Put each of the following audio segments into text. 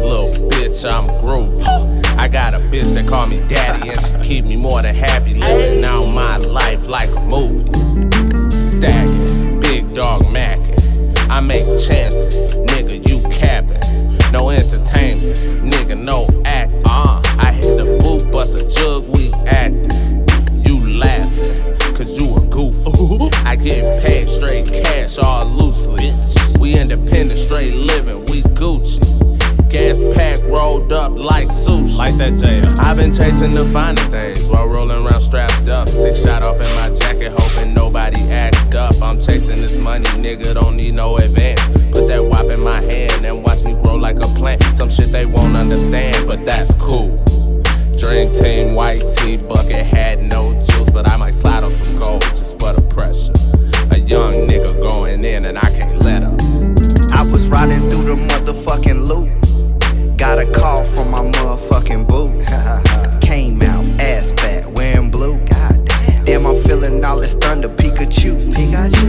little bitch, I'm groovy. I got a bitch that call me daddy, and she keep me more than happy, living out my life like a movie. Stacking, big dog macking. I make chances, nigga, you capping. No entertainment, nigga, no acting. I hit the booth, bust a jug, we acting. You laughing, cause you a goofy. I get paid straight cash, all loosely. We independent, straight living, we Gucci. Gas pack rolled up like sushi. Like that jail. I've been chasing the finer things while rolling around strapped up. 6 shot off in my jacket, hoping nobody act up. I'm chasing this money, nigga, don't need no advance. Put that wop in my hand and watch me grow like a plant. Some shit they won't understand, but that's cool. Dream team, white tee, bucket hat, no juice, but I might slide on some gold just for the pressure. A young nigga going in and I can't let up. I was riding through the motherfucking loop. Got a call from my motherfucking boo. Came out ass fat, wearing blue. Damn, I'm feeling all this thunder, Pikachu.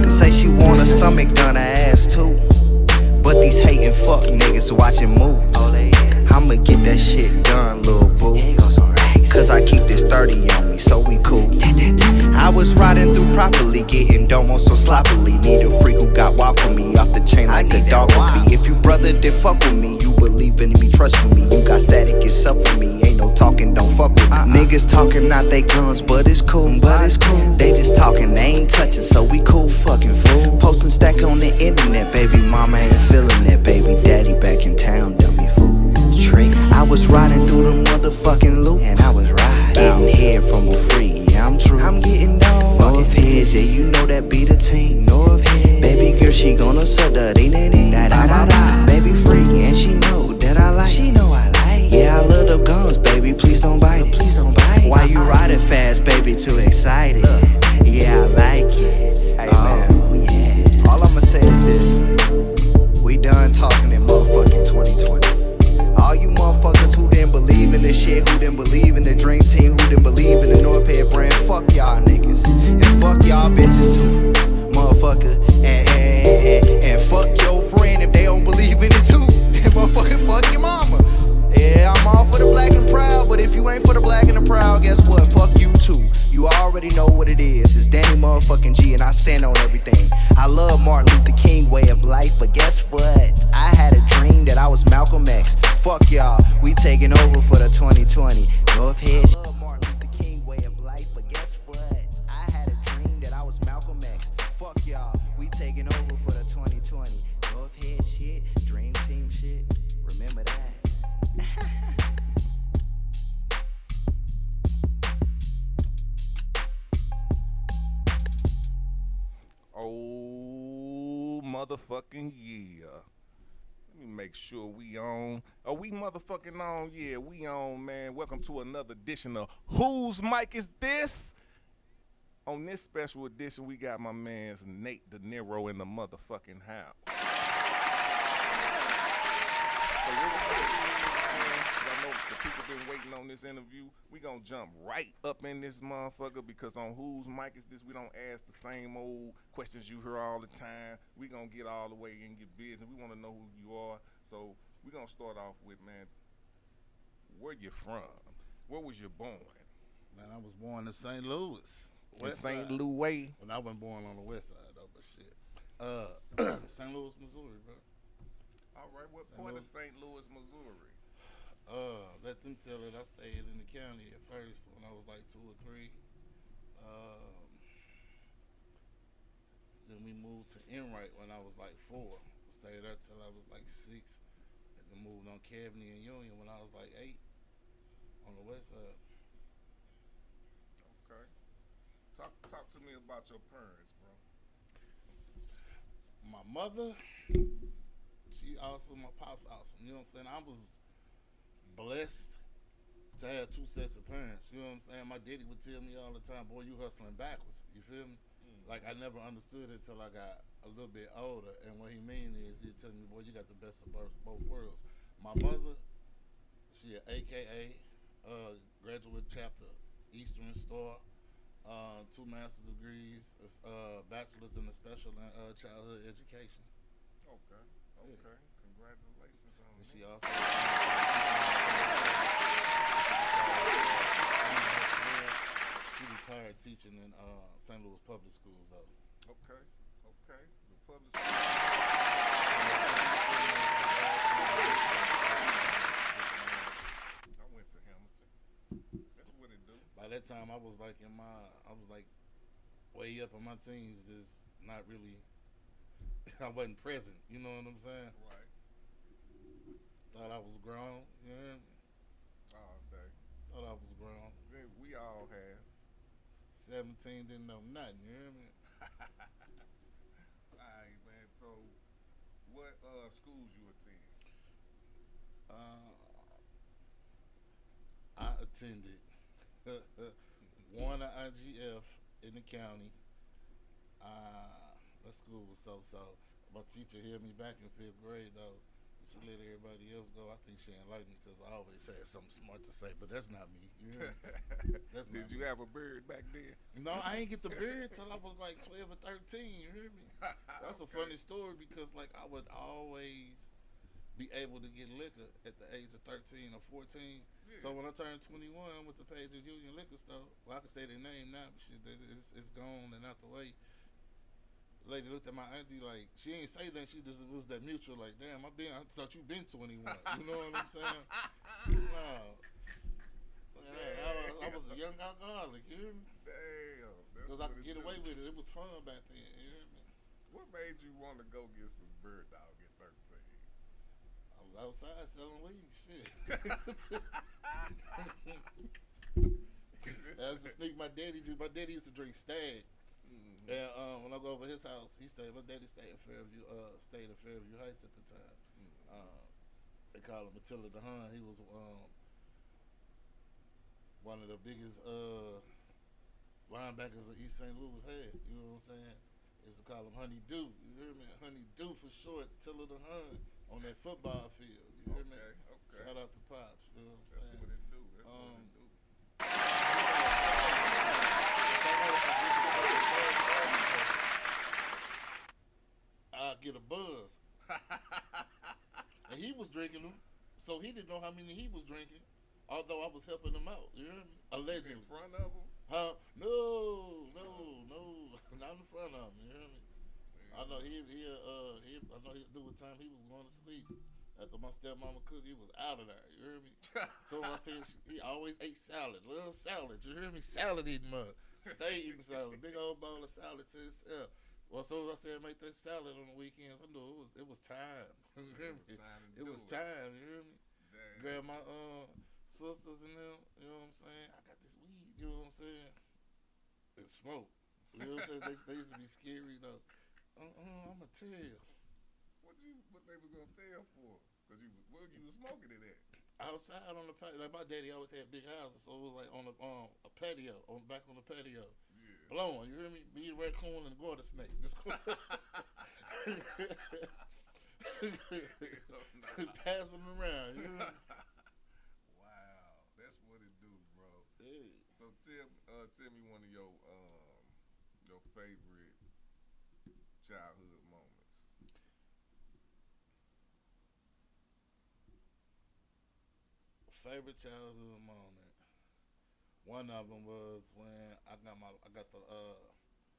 Say she want her stomach done, her ass too. But these hating fuck niggas watching moves. I'ma get that shit done, little boo. Cause I keep this 30 on me, so we cool. I was riding through properly, getting domo so sloppily. Need a freak who got wild for me, off the chain like a dog with me. If you brother did fuck with me, you believe in me, trust with me. You got static, it's up for me. Ain't no talking, don't fuck with me. Niggas talking out they guns, but it's cool, They just talking, they ain't touching, so we cool, fucking fool. Posting stack on the internet, baby mama ain't feeling that. Baby daddy back in town, dummy fool. I was riding through the motherfucking loop, and I was riding, getting head from a free, yeah I'm true. I'm getting down, North Heads, yeah you know that be the team. North Heads, baby girl she gonna suck the da-da-da. Baby freak, and she know that I like. She know I like. Yeah I love the guns, baby, please don't bite it. Please don't bite it. Why you riding fast, baby, too excited? Yeah I like it. Hey man, yeah. All I'ma say is this: we done talking in motherfucking 2020. All you motherfuckers who didn't believe in this shit, who didn't believe in the dream team, who didn't believe in the North Head brand, fuck y'all niggas. And fuck y'all bitches too, motherfucker. And fuck your friend if they don't believe in it too. And motherfucker, fuck your mama. Yeah, I'm all for the black and proud, but if you ain't for the black and the proud, guess what? Fuck you too. You already know what it is. It's Danny motherfucking G, and I stand on everything. I love Martin Luther King way of life, but guess what? I had a dream that I was Malcolm X. Fuck y'all, we taking over for the 2020 North Head. I love Martin Luther King way of life, but guess what? I had a dream that I was Malcolm X. Fuck y'all, we taking over for the 2020 North Head shit, dream team shit. Remember that. Oh, motherfucking yeah. Let me make sure we on. Are we motherfucking on? Yeah, we on, man. Welcome to another edition of Whose Mic Is This? On this special edition, we got my man's Nate Dieniero in the motherfucking house. So what we gonna do, man, 'cause I know the people been waiting on this interview. We gonna jump right up in this motherfucker because on Whose Mic Is This, we don't ask the same old questions you hear all the time. We gonna get all the way in your business. We wanna know who you are. So we gonna start off with, man, where you from? Where was you born? Man, I was born in St. Louis. In St. Louis. Well, I wasn't born on the west side though, but shit. St. Louis, Missouri, bro. All right, what part of St. Louis, Missouri? Let them tell it. I stayed in the county at first when I was like 2 or 3. Then we moved to Enright when I was like 4. Stayed there till I was like 6. And then moved on Cabney and Union when I was like 8 on the west side. Okay. Talk to me about your parents, bro. My mother, she awesome. My pop's awesome. You know what I'm saying? I was blessed to have 2 sets of parents. You know what I'm saying? My daddy would tell me all the time, boy, you hustling backwards. You feel me? Like, I never understood it till I got a little bit older. And what he mean is, he'd tell me, boy, you got the best of both worlds. My mother, she an AKA, graduate chapter, Eastern Star, 2 master's degrees, bachelor's in the special childhood education. Okay. Yeah. Congratulations on And that. she also St. Louis public schools though. Okay. Okay. The public. I went to Hamilton. That's what it do. By that time, I was like way up in my teens, just not really. I wasn't present. You know what I'm saying? Right. Thought I was grown. Yeah. All day. Thought I was grown. We all have. 17, didn't know nothing. You hear me? Alright, man. So, what schools you attend? I attended Warner IGF in the county. That school was so. My teacher held me back in 5th grade though. She let everybody else go. I think she didn't like me because I always had something smart to say, but that's not me. You know? That's not Did you me. have a beard back then? No, I ain't get the beard till I was like 12 or 13. You hear me? That's a funny story because like I would always be able to get liquor at the age of 13 or 14. Yeah. So when I turned 21, I went to Page's Union Liquor Store. Well, I can say their name now, but shit, it's gone and out the way. Lady looked at my auntie like she ain't say that. She just was that mutual. Like, damn, I thought you been 21. You know what I'm saying? No. I was a young alcoholic. You hear me? Damn. Because I could get away with it. It was fun back then. You hear me? What made you want to go get some bird dog at 13? I was outside selling weed. Shit. I used to sneak my daddy juice. My daddy used to drink Stag. Mm-hmm. And when I go over his house, my daddy stayed in Fairview Heights at the time. Mm-hmm. They call him Attila the Hun. He was one of the biggest linebackers that East St. Louis had. You know what I'm saying? They used to call him Honey Dew. You hear me? Honey Dew for short. Attila the Hun on that football field. You hear me? Okay. Shout out to Pops. You know what I'm That's saying? what it do. That's what it do. I get a buzz. And he was drinking them, so he didn't know how many he was drinking, although I was helping him out. You hear me? Allegedly. In front of him? Huh? No, not in front of him. You hear me? I know he'll do a time he was going to sleep. After my stepmama cooked, he was out of there. You hear me? So I said he always ate salad, little salad. You hear me? Salad eating mug. Stay eating salad. Big old bowl of salad to himself. Well, so I said make that salad on the weekends. I knew it was time. You hear me? It was time. You hear me? Damn. Grab my sisters and them. You know what I'm saying? I got this weed. You know what I'm saying? And smoke. You know what I'm saying? They used to be scary though. I'ma tell. What they were gonna tell for? Cause where you was smoking it at? Outside on the patio. Like my daddy always had big houses, so it was like on a patio, back on the patio. Yeah. Blowing, you hear me? Me, the raccoon, and the garter snake. Just pass them around. You hear me? Wow, that's what it do, bro. Hey. So tell me one of your favorite childhood moments. Favorite childhood moment. One of them was when I got the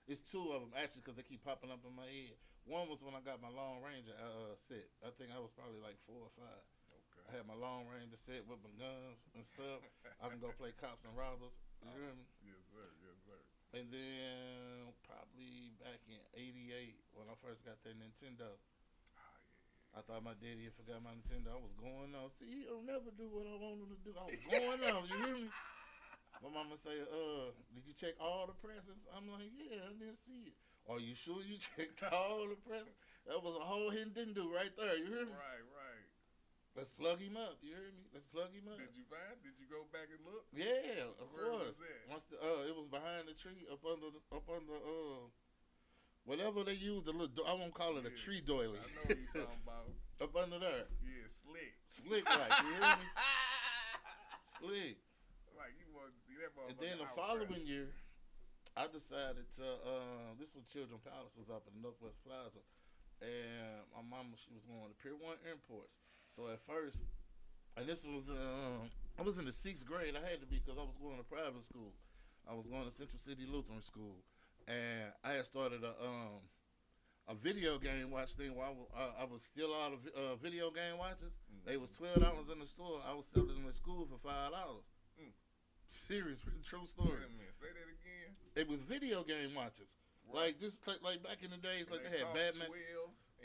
it's two of them actually because they keep popping up in my head. One was when I got my Long Ranger set. I think I was probably like 4 or 5. Okay. I had my Long Ranger set with my guns and stuff. I can go play cops and robbers. You hear me? Yes, sir. Yes, sir. And then probably back in '88 when I first got that Nintendo. I thought my daddy had forgot my Nintendo. I was going on. See, he'll never do what I want him to do. I was going on. You hear me? My mama say, did you check all the presents? I'm like, yeah, I didn't see it. Are you sure you checked all the presents? That was a whole hidden didn't do right there. You hear me? Right. Let's plug him up. You hear me? Let's plug him up. Did you go back and look? Yeah, of Where course. was it? Once it was behind the tree, up under whatever they use, the little I won't call it a tree doily. I know what you talking about. Up under there. Yeah, slick. Slick like, you hear me? Slick. Like you want to see that motherfucker. And then the following year, I decided to this was Children Palace was up in the Northwest Plaza. And my mama, she was going to Pier 1 Imports. So at first, and this was I was in the 6th grade. I had to be because I was going to private school. I was going to Central City Lutheran School. and I had started a video game watch thing where I was steal all the video game watches. They was $12 in the store. I was selling them at school for $5. Serious, true story. Wait a minute, say that again. It was video game watches. Like just like back in the days, like they had Batman. 12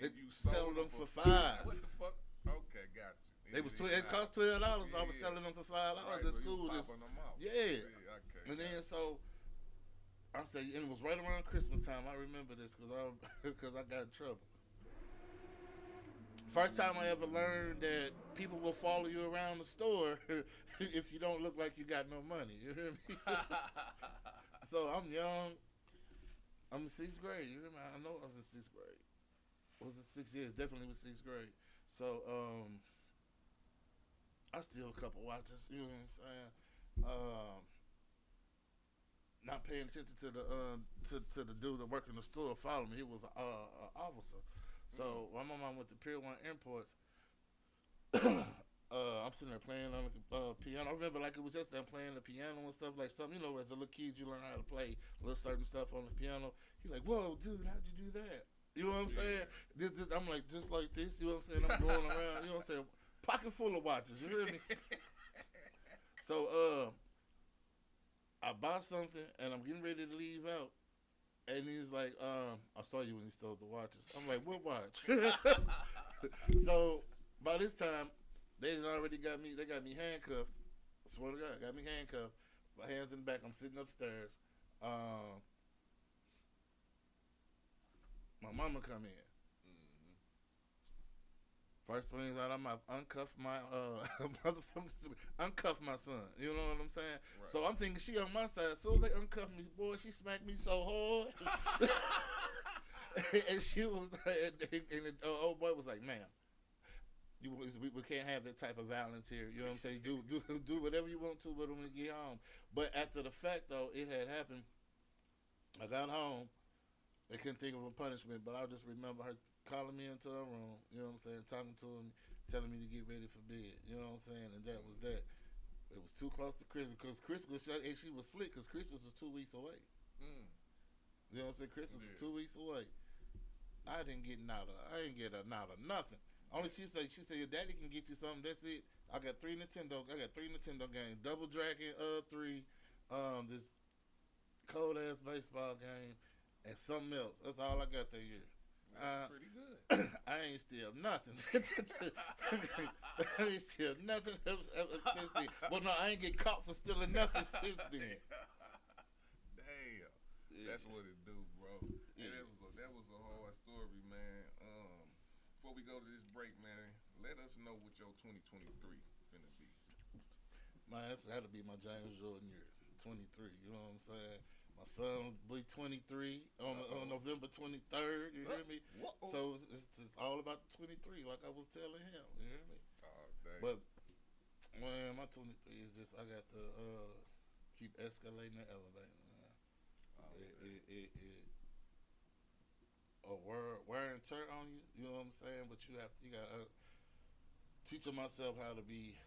and you selling them for $5. What the fuck? Okay, got you. They was it cost $12, but I was selling them for $5 at school. Just yeah. Okay. And then so I said, and it was right around Christmas time. I remember this because I got in trouble. First time I ever learned that people will follow you around the store if you don't look like you got no money. You hear me? So I'm young. I'm in 6th grade. You hear me? I know I was in 6th grade. Was it 6 years? Definitely was 6th grade. So I steal a couple watches. You know what I'm saying? Not paying attention to the dude that worked in the store following me. He was an officer. So when my mom went to Pier 1 Imports, I'm sitting there playing on the piano. I remember like it was just them playing the piano and stuff like something. You know, as a little kid, you learn how to play little certain stuff on the piano. He's like, "Whoa, dude, how'd you do that?" You know what I'm saying? I'm like, just like this. You know what I'm saying? I'm going around. You know what I'm saying? Pocket full of watches. You hear me? So I bought something and I'm getting ready to leave out. And he's like, I saw you when he stole the watches. I'm like, what watch? So by this time, they had already got me. They got me handcuffed. I swear to God, got me handcuffed. My hands in the back. I'm sitting upstairs. My mama come in. First things out, I'm gonna uncuff my uncuff my son. You know what I'm saying? Right. So I'm thinking she on my side. As soon as they uncuff me, boy, she smacked me so hard. And she was like, and the old boy was like, "Ma'am, we can't have that type of violence here." You know what I'm saying? Do whatever you want to, but when we get home. But after the fact, though, it had happened. I got home. I couldn't think of a punishment, but I just remember her calling me into her room, you know what I'm saying, talking to him, telling me to get ready for bed, you know what I'm saying, and that was that. It was too close to Christmas, because Christmas, and she was slick, because Christmas was 2 weeks away. You know what I'm saying, Christmas was 2 weeks away. I didn't get not a nothing. Only she said, your daddy can get you something, that's it. I got three Nintendo games, Double Dragon 3, this cold ass baseball game, and something else. That's all I got that year. That's pretty good. I ain't steal nothing. I ain't steal nothing since then. Well, no, I ain't get caught for stealing nothing since then. Damn. Yeah. That's what it do, bro. Yeah. That was a hard story, man. Before we go to this break, man, let us know what your 2023 finna be. Man, that's had to be my James Jordan year, 23. You know what I'm saying? My son will be 23 on November 23rd. You hear me? So it's all about the 23, like I was telling him. You hear me? Oh, dang. But man, my 23 is just I got to keep escalating and elevating. Man. Wear and tear on you. You know what I'm saying? But you got to teaching myself how to be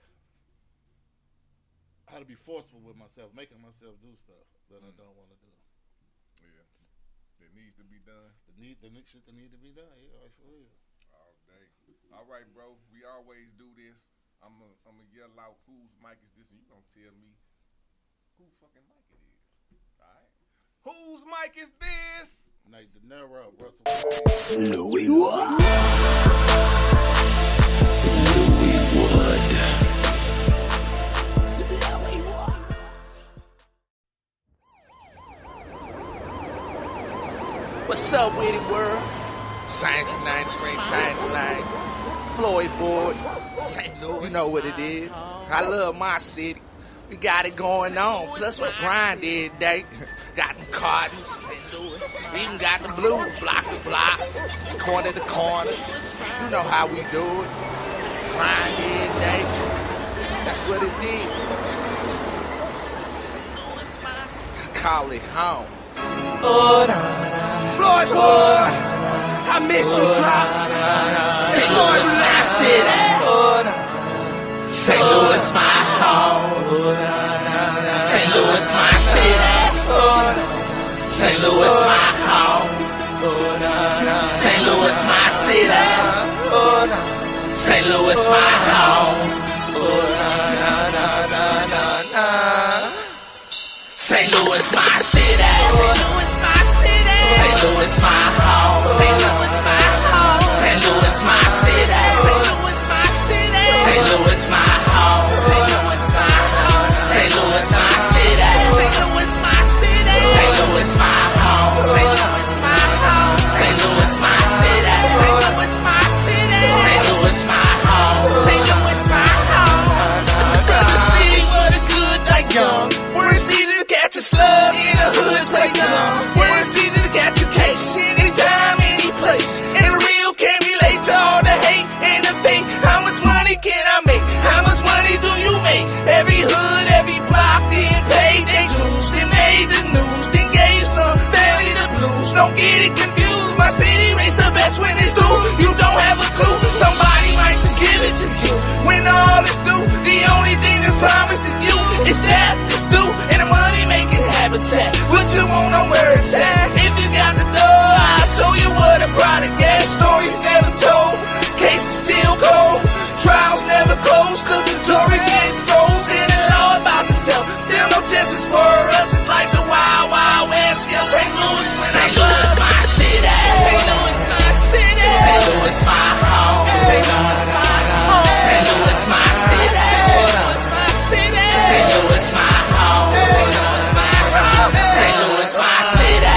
forceful with myself, making myself do stuff that I don't want to do. Yeah, that needs to be done. The shit that need to be done. Yeah, like for real. All day. All right, bro. We always do this. I'm gonna yell out whose mic is this, and you gonna tell me who fucking mic it is. All right. Whose mic is this? Like Dieniero, Russell. Louis Wood. What's up, Witty World? Science 93.99. Floyd Board. St. Louis. You know what it is. I love my city. We got it going on. Plus we grind every day. Got them cartons. We even got the blue, block to block, corner to corner. You know how we do it. Grind every day. That's what it is. St. Louis, my call it home. Floyd boy, I miss your drop. St. Louis, my city. St. Louis, my home. St. Louis, my city. St. Louis, my home. St. Louis, my city. St. Louis, my home. St. Louis, my city. St. Louis, my city. St. Louis, my home. St. Louis, my home. St. Louis, my city. St. Louis, my city. St. Louis, my home. St. Louis, my home. St. Louis, my city. St. Louis, my city. St. Louis, my home. St. Louis, my home. St. Louis, my city. St. Louis, my city. St. Louis, my home. St. Louis, my home. From the city where the good die young. Where it's easy to catch a slug in the hood, play dumb. Where it's easy to catch a case anytime, any place. And the real can relate to all the hate and the fake. How much money can I make? How much money do you make? Every hood, every block, then paid their dues, then made the news, then gave some family the blues. Don't get it confused, my city rates the best when it's due. You don't have a clue, somebody might just give it to you. When all is due, the only thing that's promised to you is that it's due and the money making habitat. What you want, know where it's at. If you got the door, I'll show you what a product gas. Stories never told, cases still cold. Trials never close, cause the jury gets frozen and law about itself. Still no justice for us, it's like the Wild Wild West. Yeah, St. Louis, St. Louis, my city. St. Louis, my city. St. Louis, my home. St. Louis, my home. St. Louis, my city. St. Louis, my city. St. Louis, my home. St. Louis, my home. St. Louis, my city.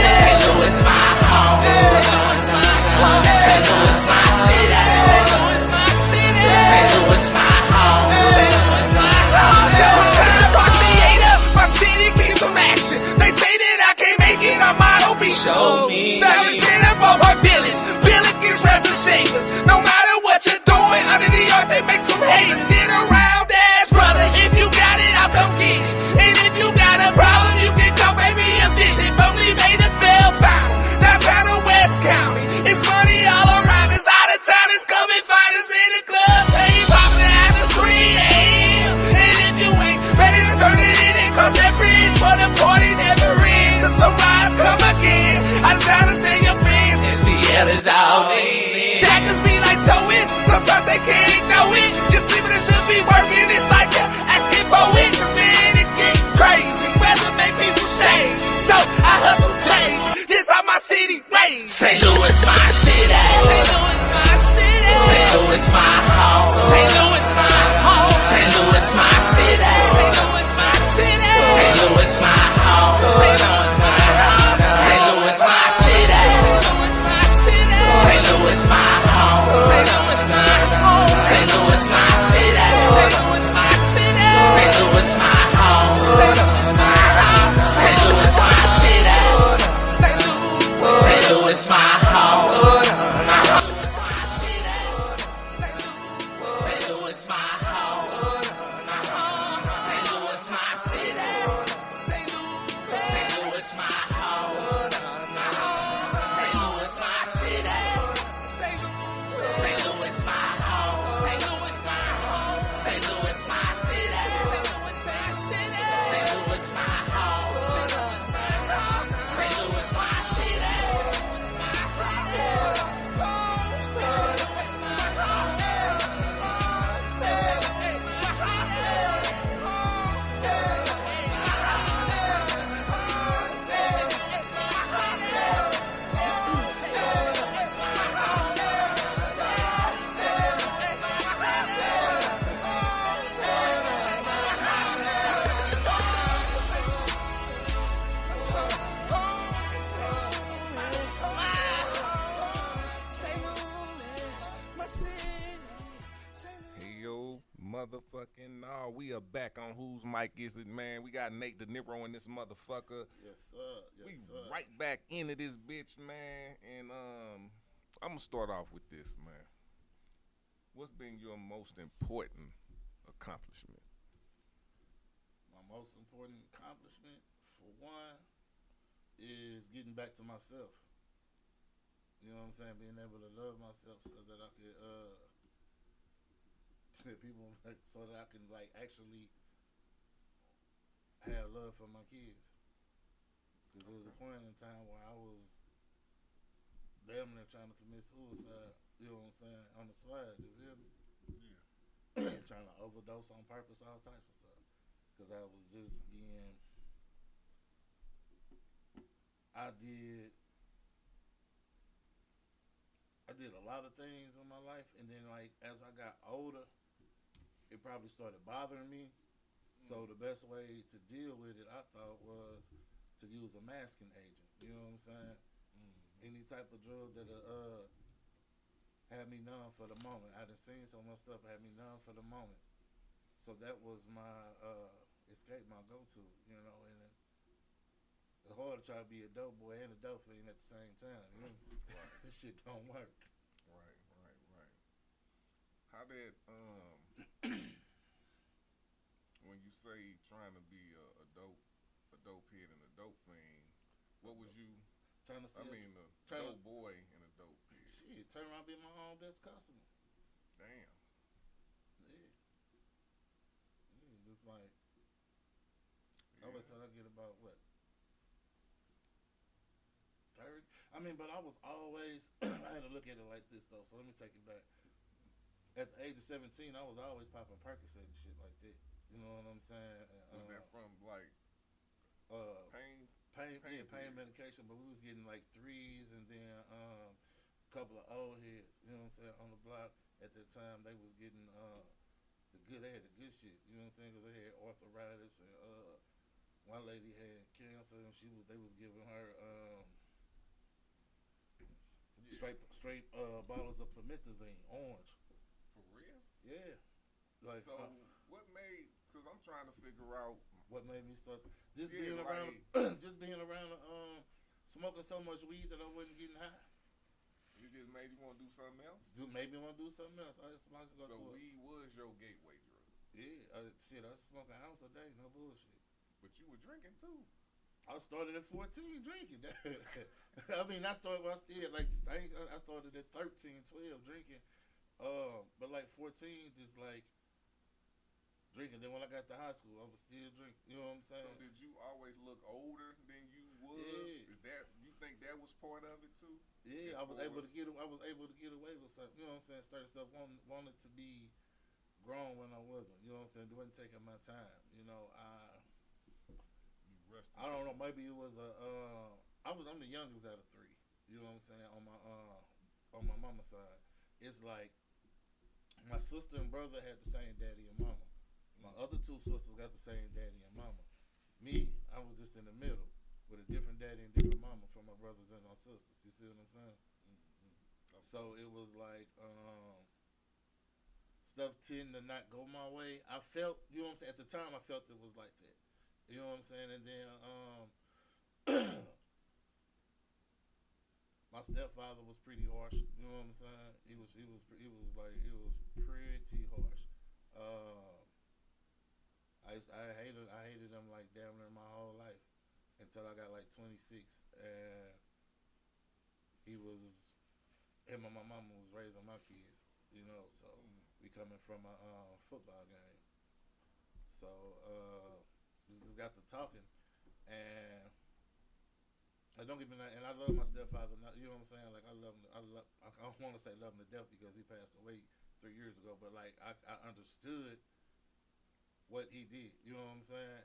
St. Louis, my home. St. Louis, my home. St. Louis, my city. St. Louis, my city. St. Louis, my home. St. Louis, my home. Showtime, Rosciator, my city needs some action. They say that I can't make it, I might be show me. Savage stand up on my village. Billions rap the shavers. No matter what you're doing, under the yards they make some haters. Get around, ass brother. If you got it, I'll come get it. And if you got a problem, you can come pay me a visit. From Lee Bay to Bell Fountain, downtown to West County. It's money all around us. Out of town is coming find us in the club. Hey, poppin' out the 3 a.m. And if you ain't ready to turn it in and cross that bridge, for the party never ends. Till sunrise come again. Out of town to say your friends. And Seattle's all in. Jackers be like towies. Sometimes they can't ignore it. You're sleeping and should be working. It's like you're asking for it. Cause man, it get crazy. Weather make people shame. So I hustle daily. This how my city raised. St. Louis, my city. St. Louis, my city. St. Louis, my home. St. Louis, my home. St. Louis, my city. St. Louis, my city. St. Louis, my home. St. Louis, my home. St. Louis, my city. St. Louis, my city. St. Louis, my home. St. Louis, my home. St. Louis, my city. St. Louis, my city. St. Louis, my home. St. Louis, my home. St. Louis, my city. St. Louis, my home. My home. St. Louis, my home. My home. St. Louis, my city. St. Louis, my home. My home. St. Louis, my city. St. Louis, my home. St. Louis, my home. St. Louis, my city. St. Louis, my city. St. Louis, my home. St. Louis, my home. St. Louis, my city. Motherfucking no, we are back on Whose Mic Is It, man. We got Nate Dieniero in this motherfucker. Yes, sir. Yes, we sir. right back into this bitch, man. And I'm gonna start off with this, man. What's been your most important accomplishment? My most important accomplishment, for one, is getting back to myself. You know what I'm saying? Being able to love myself so that I could people, so that I can like actually have love for my kids. Because there was a point in time where I was damn near trying to commit suicide. You know what I'm saying? On the slide, you feel me? Yeah. Trying to overdose on purpose, all types of stuff. Because I was just being. I did. I did a lot of things in my life, and then like as I got older, it probably started bothering me. So the best way to deal with it, I thought, was to use a masking agent. You know what I'm saying? Any type of drug that had me numb for the moment. I done seen so much stuff had me numb for the moment. So that was my escape, my go-to. You know, and it's hard to try to be a dope boy and a dope fiend at the same time. You know? Right. This shit don't work. Right. How that when you say trying to be a dope head and a dope fiend, what was you? Trying to see. I mean, a dope boy and a dope head. Shit, turn around and be my own best customer. Damn. Yeah. It's like I wait till I get about what 30. I mean, but I was always I had to look at it like this though. So let me take it back. At the age of 17, I was always popping Percocet and shit like that. You know what I'm saying? Was that from like pain? Pain medication. But we was getting like threes and then a couple of old heads. You know what I'm saying? On the block at that time, they was getting they had the good shit. You know what I'm saying? Because they had arthritis and one lady had cancer and they was giving her straight bottles of promethazine, orange. For real? Yeah. Like so, what made? Because I'm trying to figure out what made me start being like, around, being around, smoking so much weed that I wasn't getting high. It just made you want to do something else. Made me want to do something else. So weed was your gateway drug. Yeah, shit. I smoke an ounce a day, no bullshit. But you were drinking too. I started at 14 drinking. I mean, I started I started at 13, 12 drinking. But like 14, just like drinking. Then when I got to high school, I was still drinking. You know what I'm saying? So did you always look older than you was? Yeah. Is that you think that was part of it too? Yeah, I was able to get away with something. You know what I'm saying? Certain stuff wanted to be grown when I wasn't. You know what I'm saying? It wasn't taking my time. You know, I don't know. Maybe it was I'm the youngest out of three. You know what I'm saying? On my mama's side, it's like my sister and brother had the same daddy and mama. My other two sisters got the same daddy and mama. Me, I was just in the middle with a different daddy and different mama from my brothers and my sisters. You see what I'm saying? Mm-hmm. Okay. So it was like stuff tended to not go my way. I felt, you know what I'm saying? At the time, I felt it was like that. You know what I'm saying? And then my stepfather was pretty harsh. You know what I'm saying? He was pretty harsh. I hated him like damn near my whole life until I got like 26, and him and my mama was raising my kids. You know, so we coming from a football game. So we just got to talking, and I don't get me that, and I love my stepfather. You know what I'm saying? Like I love him. I don't want to say love him to death because he passed away 3 years ago. But like I understood what he did. You know what I'm saying?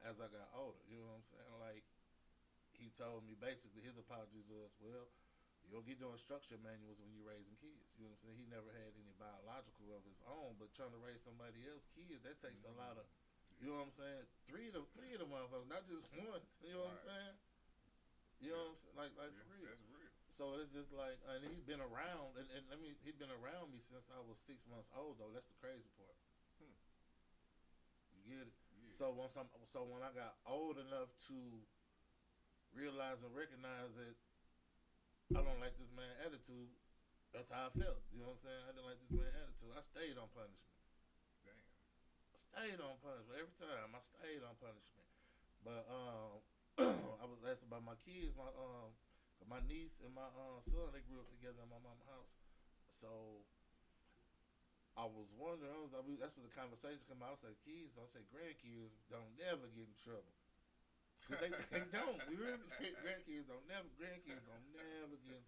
As I got older, you know what I'm saying? Like he told me basically his apologies was, well, you don't get no instruction manuals when you're raising kids. You know what I'm saying? He never had any biological of his own, but trying to raise somebody else's kids, that takes a lot of. You know what I'm saying? Three of them motherfuckers, not just one. You know what I'm saying? You know what I'm saying? Like for real. That's real. So it's just like, and he's been around, and he's been around me since I was 6 months old. Though that's the crazy part. You get it? Yeah. So when I got old enough to realize and recognize that I don't like this man's attitude, that's how I felt. You know what I'm saying? I didn't like this man's attitude. I stayed on punishment. Damn. I stayed on punishment every time. I stayed on punishment. But I was asked about my kids. My niece and my son, they grew up together in my mama's house. So I was wondering. That's where the conversation came out. I said, kids don't say grandkids don't never get in trouble. Cause they don't. You hear me? Grandkids don't never get in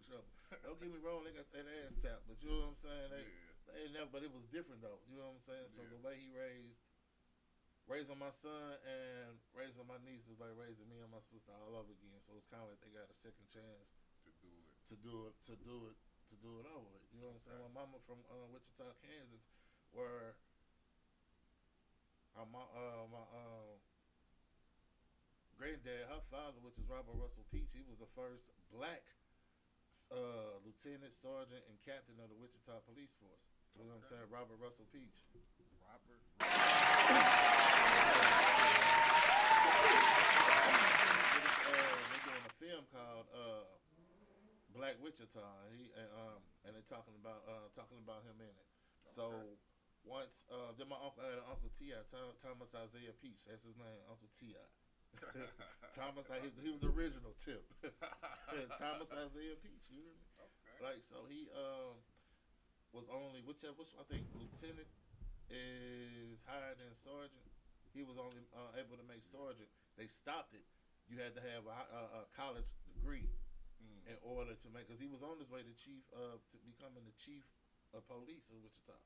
trouble. Don't get me wrong, they got that ass tap, but you know what I'm saying? They never, but it was different though. You know what I'm saying? So the way he raising my son and raising my niece was like raising me and my sister all over again. So it's kind of like they got a second chance to do it over. You know what I'm saying? My mama from Wichita, Kansas, where my granddad, her father, which is Robert Russell Peach, he was the first black lieutenant, sergeant, and captain of the Wichita Police Force. You know what I'm saying? Robert Russell Peach. Robert. They're doing a film called Black Wichita, and they're talking about him in it. So once then my uncle had an Uncle T.I. Thomas Isaiah Peach. That's his name, Uncle T.I. Thomas, he was the original Tip. Thomas Isaiah Peach. You hear me? Okay. Like so, he was only which I think lieutenant is higher than sergeant. He was only able to make sergeant. They stopped it. You had to have a college degree in order to make, because he was on his way to becoming the chief of police of Wichita.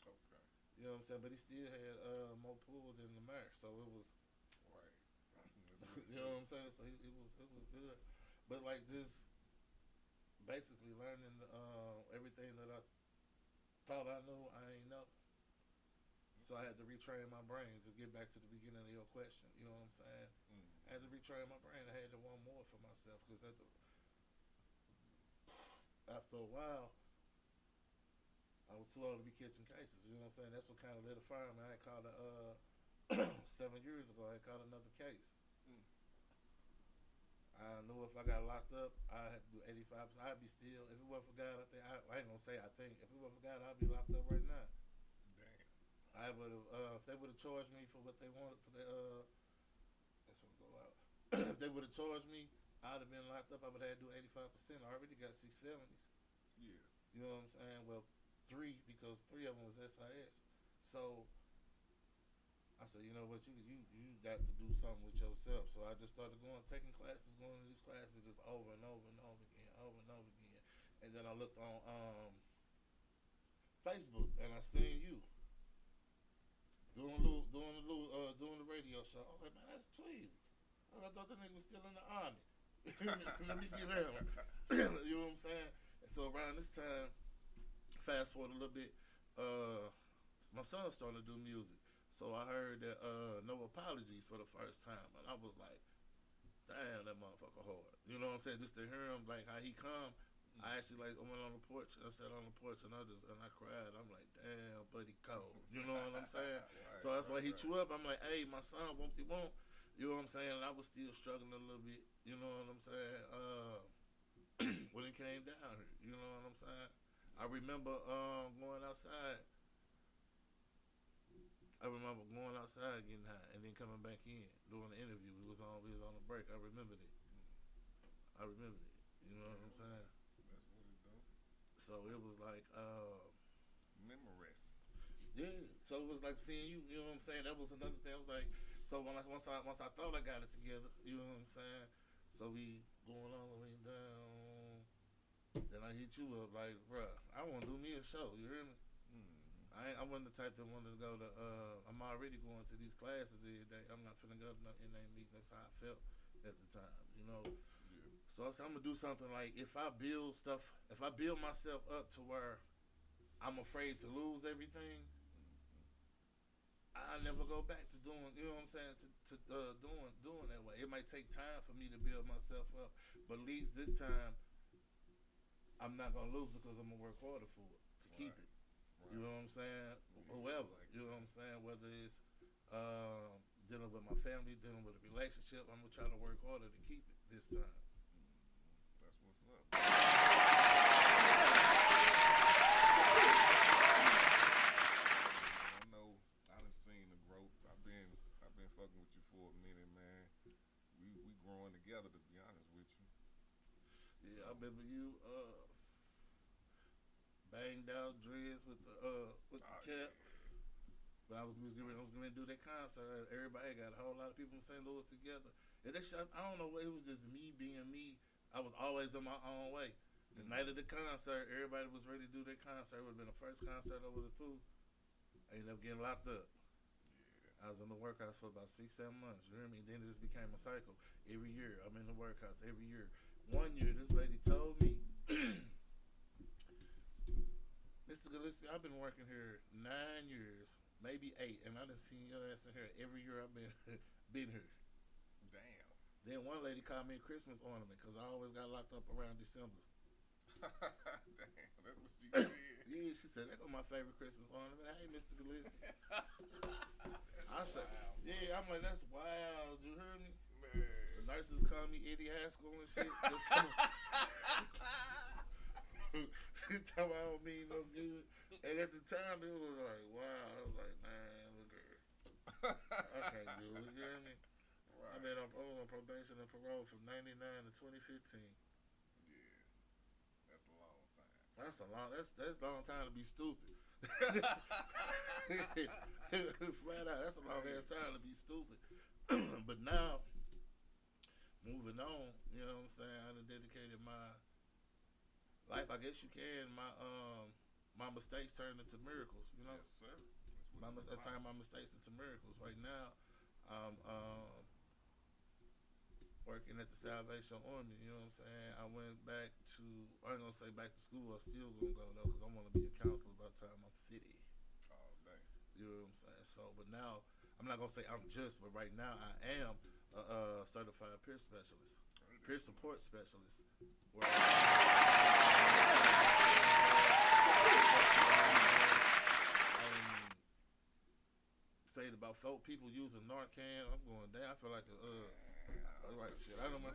Okay. You know what I'm saying? But he still had more pull than the mayor, so it was. Right. You know what I'm saying? So it was good, but like this, basically learning everything that I thought I knew, I ain't know. So I had to retrain my brain to get back to the beginning of your question. You know what I'm saying? I had to retrain my brain. I had to want more for myself because after a while, I was too old to be catching cases. You know what I'm saying? That's what kind of lit a fire. Man, I had called 7 years ago. I had caught another case. I knew if I got locked up, I had to do 85%. I'd be still. If it wasn't for God, I ain't gonna say I think. If it wasn't for God, I'd be locked up right now. Damn. I would have, if they would have charged me for what they wanted for the, that's what go out. If they would have charged me, I'd have been locked up. I would have had to do 85%. I already got 6 felonies. Yeah. You know what I'm saying? Well, 3 because 3 of them was SIS. So I said, you know what, you got to do something with yourself. So I just started taking classes, going to these classes just over and over and over again. And then I looked on Facebook and I seen you doing the radio show. I was like, man, that's tweezy. I thought that nigga was still in the army. Let me get him. You know what I'm saying? And so around this time, fast forward a little bit, my son started to do music. So I heard that No Apologies for the first time, and I was like, damn, that motherfucker hard. You know what I'm saying? Just to hear him, like, how he come, I actually, like, I went on the porch, I sat on the porch, and I cried. I'm like, damn, buddy cold. You know what I'm saying? Right, so that's why I hit you up. I'm like, hey, my son, won't you won't? You know what I'm saying? And I was still struggling a little bit. You know what I'm saying? When it came down here, you know what I'm saying? I remember going outside. Getting high and then coming back in doing the interview. We was on a break. I remembered it. You know what I'm saying? That's what it do. So it was like Memories. yeah. So it was like seeing you. You know what I'm saying? That was another thing. I was like, so once I thought I got it together. You know what I'm saying? So we going all the way down. Then I hit you up like, bruh, I want to do me a show. You hear me? I wasn't the type that wanted to go to, I'm already going to these classes every day. I'm not finna go to no NA meeting. That's how I felt at the time, you know? Yeah. So I said, I'm gonna do something like, if I build myself up to where I'm afraid to lose everything, I never go back to doing, you know what I'm saying, to doing that way. It might take time for me to build myself up, but at least this time, I'm not gonna lose it because I'm gonna work harder for it, to keep it. Right. You know what I'm saying? Whoever. You know what I'm saying? Whether it's dealing with my family, dealing with a relationship, I'm going to try to work harder to keep it this time. That's what's up. I know I done seen the growth. I've been fucking with you for a minute, man. We growing together, to be honest with you. Yeah, I remember you banged out dreads with the cap. But I was gonna do that concert. Everybody got a whole lot of people in St. Louis together. And that shit, I don't know, it was just me being me. I was always in my own way. The night of the concert, everybody was ready to do their concert. It would have been the first concert I would have threw. I ended up getting locked up. I was in the workhouse for about 6-7 months. You hear me? Then it just became a cycle. Every year, I'm in the workhouse. Every year. One year, this lady told me, Mr. Gillespie, I've been working here 9 years, maybe 8, and I done seen your ass in here every year I've been been here. Damn. Then one lady called me a Christmas ornament because I always got locked up around December. Damn, that's what she said. Yeah, she said, that was my favorite Christmas ornament. Hey, Mr. Gillespie. I said, yeah, I'm like, that's wild. You heard me? Man. The nurses call me Eddie Haskell and shit. Tell me I don't mean no good. And at the time, it was like, wow. I was like, man, look at her. I can't do it. You hear me? Right. I was on probation and parole from 99 to 2015. Yeah. That's a long time. That's a long time to be stupid. Flat out, that's a long ass time to be stupid. But now, moving on, you know what I'm saying? I done dedicated my life, I guess you can. My mistakes turned into miracles, you know? Yes, sir. I turned my mistakes into miracles. Right now, I'm working at the Salvation Army, you know what I'm saying? I went back to, I ain't gonna say back to school, I'm still gonna go though, because I want to be a counselor by the time I'm 50. Oh, dang. You know what I'm saying? So, but now, I'm not gonna say I'm just, but right now I am a certified peer specialist, peer support specialist. Where say about 4 people using Narcan, I'm going down. I feel like like shit. I don't know.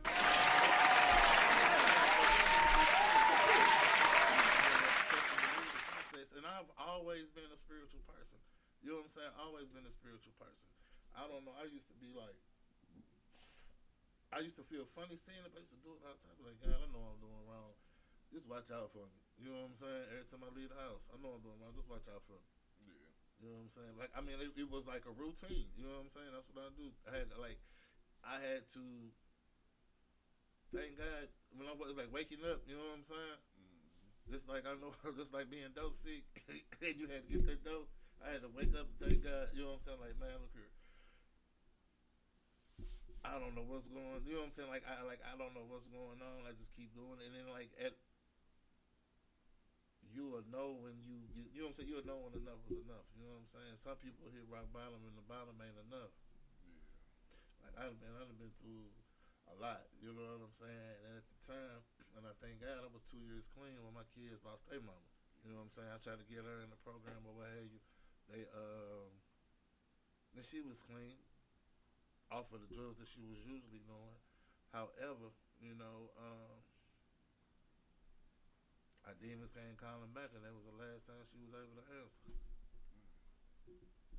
And I've always been a spiritual person. You know what I'm saying? Always been a spiritual person. I don't know. I used to be like, I used to feel funny seeing it, but I used to do it all the time. Like, God, I know I'm doing wrong. Just watch out for me. You know what I'm saying? Every time I leave the house, I know I'm doing wrong. Just watch out for me. Yeah. You know what I'm saying? Like, I mean, it was like a routine. You know what I'm saying? That's what I do. I had to thank God when I was like waking up. You know what I'm saying? Mm-hmm. Just like I know, just like being dope sick, and you had to get that dope. I had to wake up and thank God. You know what I'm saying? Like, man, look here. I don't know what's going. You know what I'm saying? Like I don't know what's going on. I just keep doing it, and then you will know when you get. You know what I'm saying? You'll know when enough is enough. You know what I'm saying? Some people hit rock bottom, and the bottom ain't enough. Like I've been through a lot, you know what I'm saying? And at the time, and I thank God I was 2 years clean when my kids lost their mama. You know what I'm saying? I tried to get her in the program or what have you. And she was clean off of the drugs that she was usually doing. However, you know, our demons came calling back, and that was the last time she was able to answer.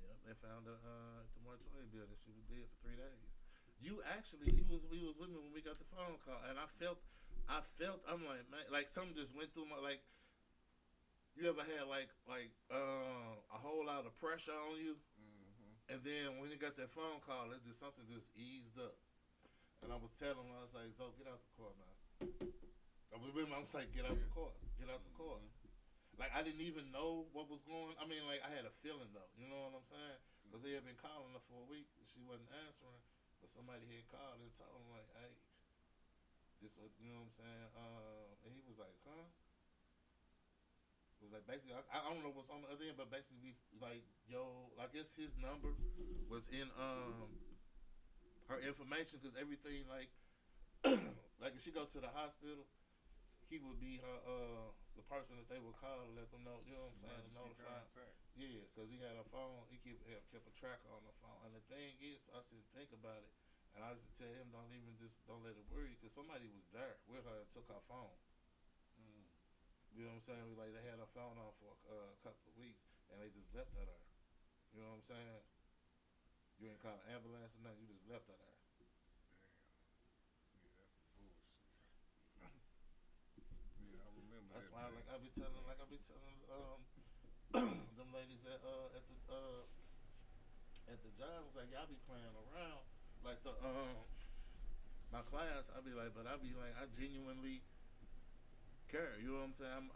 Yeah, they found her at the mortuary building. She was dead for 3 days. We was with me when we got the phone call, and I felt, I'm like, man, like something just went through my, like, you ever had like a whole lot of pressure on you, and then when you got that phone call, it just something just eased up, and I was telling her, I was like, so get out the car now. I was like, get out the car. Like I didn't even know what was going. I mean, like I had a feeling though, you know what I'm saying? Because they had been calling her for a week, and she wasn't answering. But somebody had called and told him like, hey, this what, you know what I'm saying? And he was like, huh? It was like basically, I don't know what's on the other end, but basically like, yo, I guess his number was in her information, because everything like like if she go to the hospital, he would be her the person that they would call to let them know, you know what I'm saying, to notify. Yeah, because he had a phone, he kept a tracker on the phone. And the thing is, I said, think about it. And I used to tell him, don't let it worry, because somebody was there with her and took her phone. You know what I'm saying? They had her phone on for a couple of weeks, and they just left her there. You know what I'm saying? You ain't called an ambulance or nothing, you just left her there. Damn. Yeah, that's some bullshit. Yeah, I remember that's that. Why, I be telling them ladies at the I be playing around. Like my class, I be like, but I be like, I genuinely care. You know what I'm saying?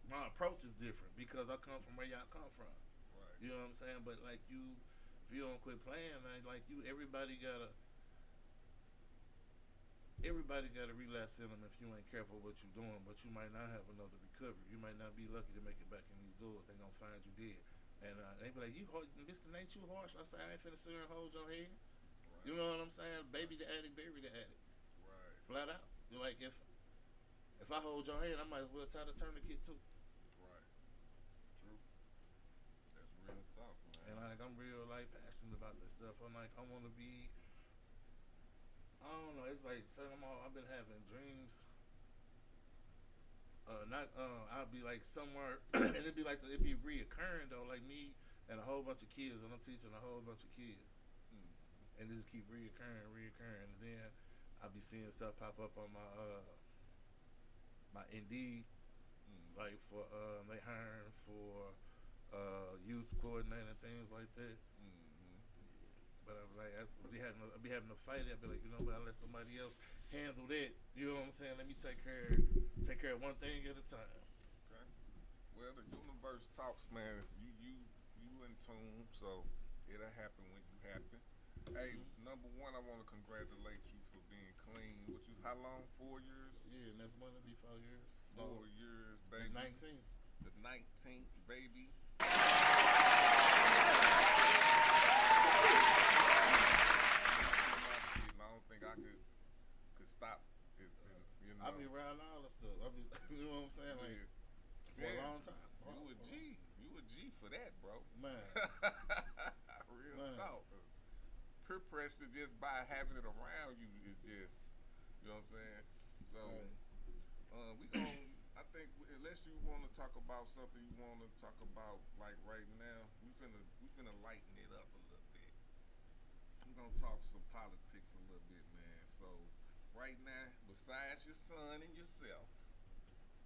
My approach is different because I come from where y'all come from. Right. You know what I'm saying? But like you, if you don't quit playing, man, like you, everybody gotta relapse in them if you ain't careful what you're doing. But you might not have another recovery. You might not be lucky to make it back in these doors. They gonna find you dead. And they be like, Mr. Nate, you harsh. I say, I ain't finna sit here and hold your head. Right. You know what I'm saying? Baby the addict, bury the addict. Right. Flat out. You're like, if I hold your hand, I might as well try to turn the kid too. Right. True. That's real talk, man. And I'm real like passionate about this stuff. I'm like, I want to be. I don't know. It's like I've been having dreams. I'll be like somewhere, and it'd be reoccurring though. Like me and a whole bunch of kids, and I'm teaching a whole bunch of kids, and it just keep reoccurring, and then I'll be seeing stuff pop up on my Indeed, like for they hiring for youth coordinator things like that. But I'm like, I'll be having a fight. I'll be like, you know what? I'll let somebody else handle that. You know what I'm saying? Let me take care of one thing at a time. Okay. Well, the universe talks, man. You in tune, so it'll happen when you happen. Hey, number one, I want to congratulate you for being clean. What you? How long? 4 years? Yeah, next month will be 4 years. 4 years, baby. 19. The 19th, baby. I don't think I could stop it, you know. I be around all the stuff. You know what I'm saying? Like, for a long time. You a G. You a G for that, bro. Man. Real Man. talk. Peer pressure just by having it around you is just, you know what I'm saying? So, we gon' I think unless you want to talk about something you want to talk about like right now, we finna lighten it up a little bit. We're gonna talk some politics a little bit, man. So right now, besides your son and yourself,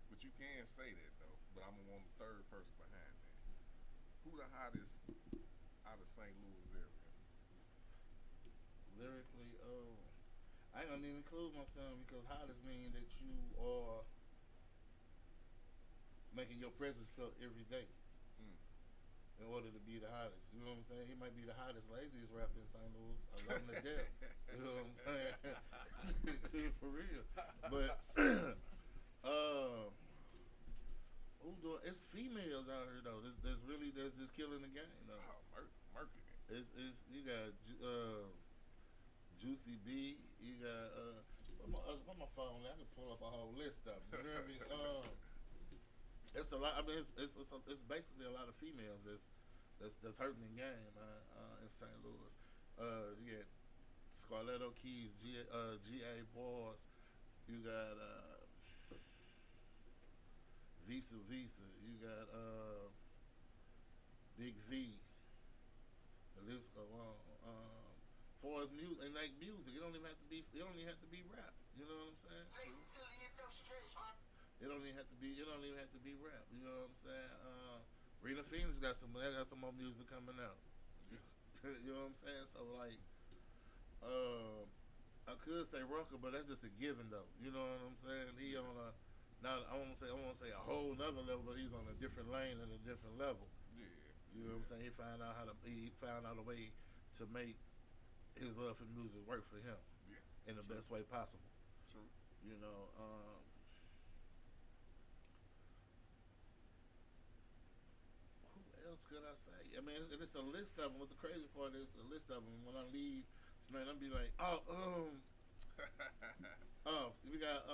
but you can't say that though, but I'm gonna want a third person behind that. Who the hottest out of St. Louis area? Lyrically, I ain't gonna even include my son because hottest mean that you are making your presence felt every day in order to be the hottest. You know what I'm saying? He might be the hottest, laziest rapper in St. Louis. I love him to death. You know what I'm saying? For real. But it's females out here though. There's this killing the game though. Oh, murky. It's you got Juicy B. You got what my phone? I can pull up a whole list of them. You know what I mean? It's a lot. I mean, it's basically a lot of females that's hurting the game in St. Louis. You got Scarletto Keys, G.A. Boys. You got Visa. You got Big V. The list go on. For as music and like music, it don't even have to be rap. You know what I'm saying? It don't even have to be rap. You know what I'm saying? Rena Phoenix got some more music coming out. You know what I'm saying? So like, I could say Rucker, but that's just a given though. You know what I'm saying? He on a I won't say a whole nother level, but he's on a different lane and a different level. Yeah. You know what I'm saying? He found out a way to make his love for music work for him in the best way possible. True. You know, who else could I say? I mean, it's a list of them. What the crazy part is, the list of them. When I leave, man, I'll be like, we got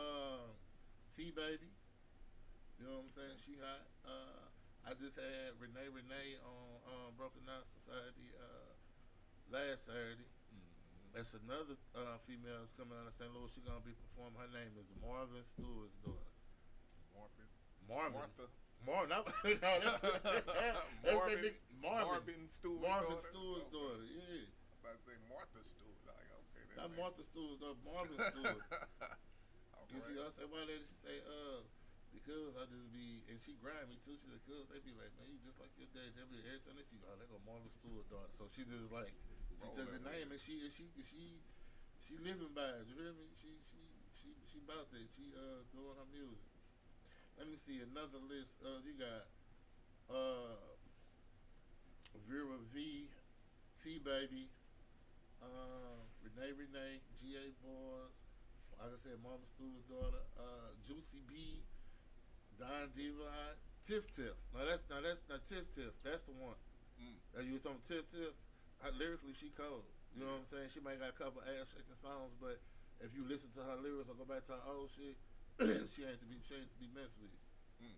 T Baby. You know what I'm saying? She hot. I just had Renee on Broken Out Society last Saturday. That's another female that's coming out of St. Louis. She's gonna be performing. Her name is Marvin Stewart's daughter. Marvin Stewart's daughter. Yeah. I'm about to say Martha Stewart. Like, okay, Not Martha Stewart's daughter. Marvin Stewart. Okay. And she I say, why did she say because I just be, and she grind me too. She said, cause they be like, man, you just like your dad. Every time they me see. Oh, they go Martha Stewart daughter. So she just like she took the name and she living by it. You hear me? She about that. She doing her music. Let me see another list. You got Vera V, T Baby, Renee, GA Boys. Like I said, Mama Stewart daughter, Juicy B, Don Diva, Tiff. Now that's not Tiff. That's the one. You was on Tiff. Lyrically, she cold. You know what I'm saying? She might got a couple ass shaking songs, but if you listen to her lyrics or go back to her old shit, she ain't to be messed with. Tiff,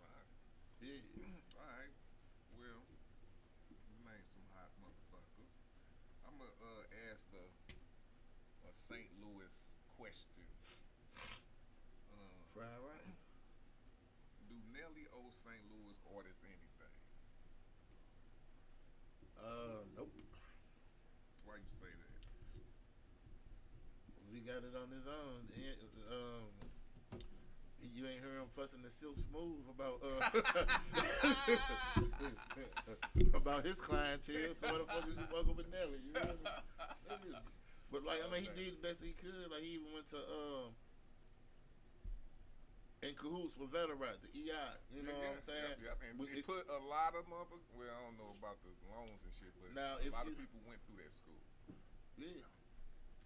fine. Yeah. All right. Well, name some hot motherfuckers. I'm gonna ask a St. Louis question. Fried right? Do Nelly owe St. Louis artists anything? Nope. Why you say that? He got it on his own. You ain't heard him fussing the Silk Smooth about about his clientele. So motherfuckers you fuck with Nelly. You know what I mean? Seriously. But like I mean, he did the best he could. Like he even went to in cahoots with Veteran, the EI. You know what I'm saying? Yep. And it put a lot of motherfuckers. Well, I don't know about the loans and shit, but now, a lot of people went through that school. Yeah.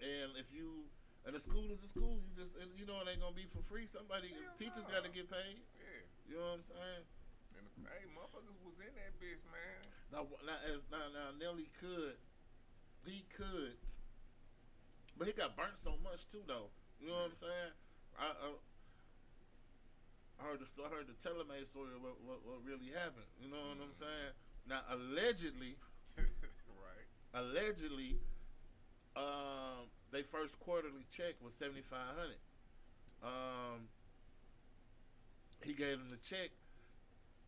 And the school is a school. You just it ain't gonna be for free. Somebody teachers got to get paid. Yeah. You know what I'm saying? And hey, motherfuckers was in that bitch, man. Now Nelly could, but he got burnt so much too, though. You know what I'm saying? I heard the Telemay story of what really happened. You know what I'm saying? Now allegedly, right? Allegedly, they first quarterly check was $7,500. He gave him the check.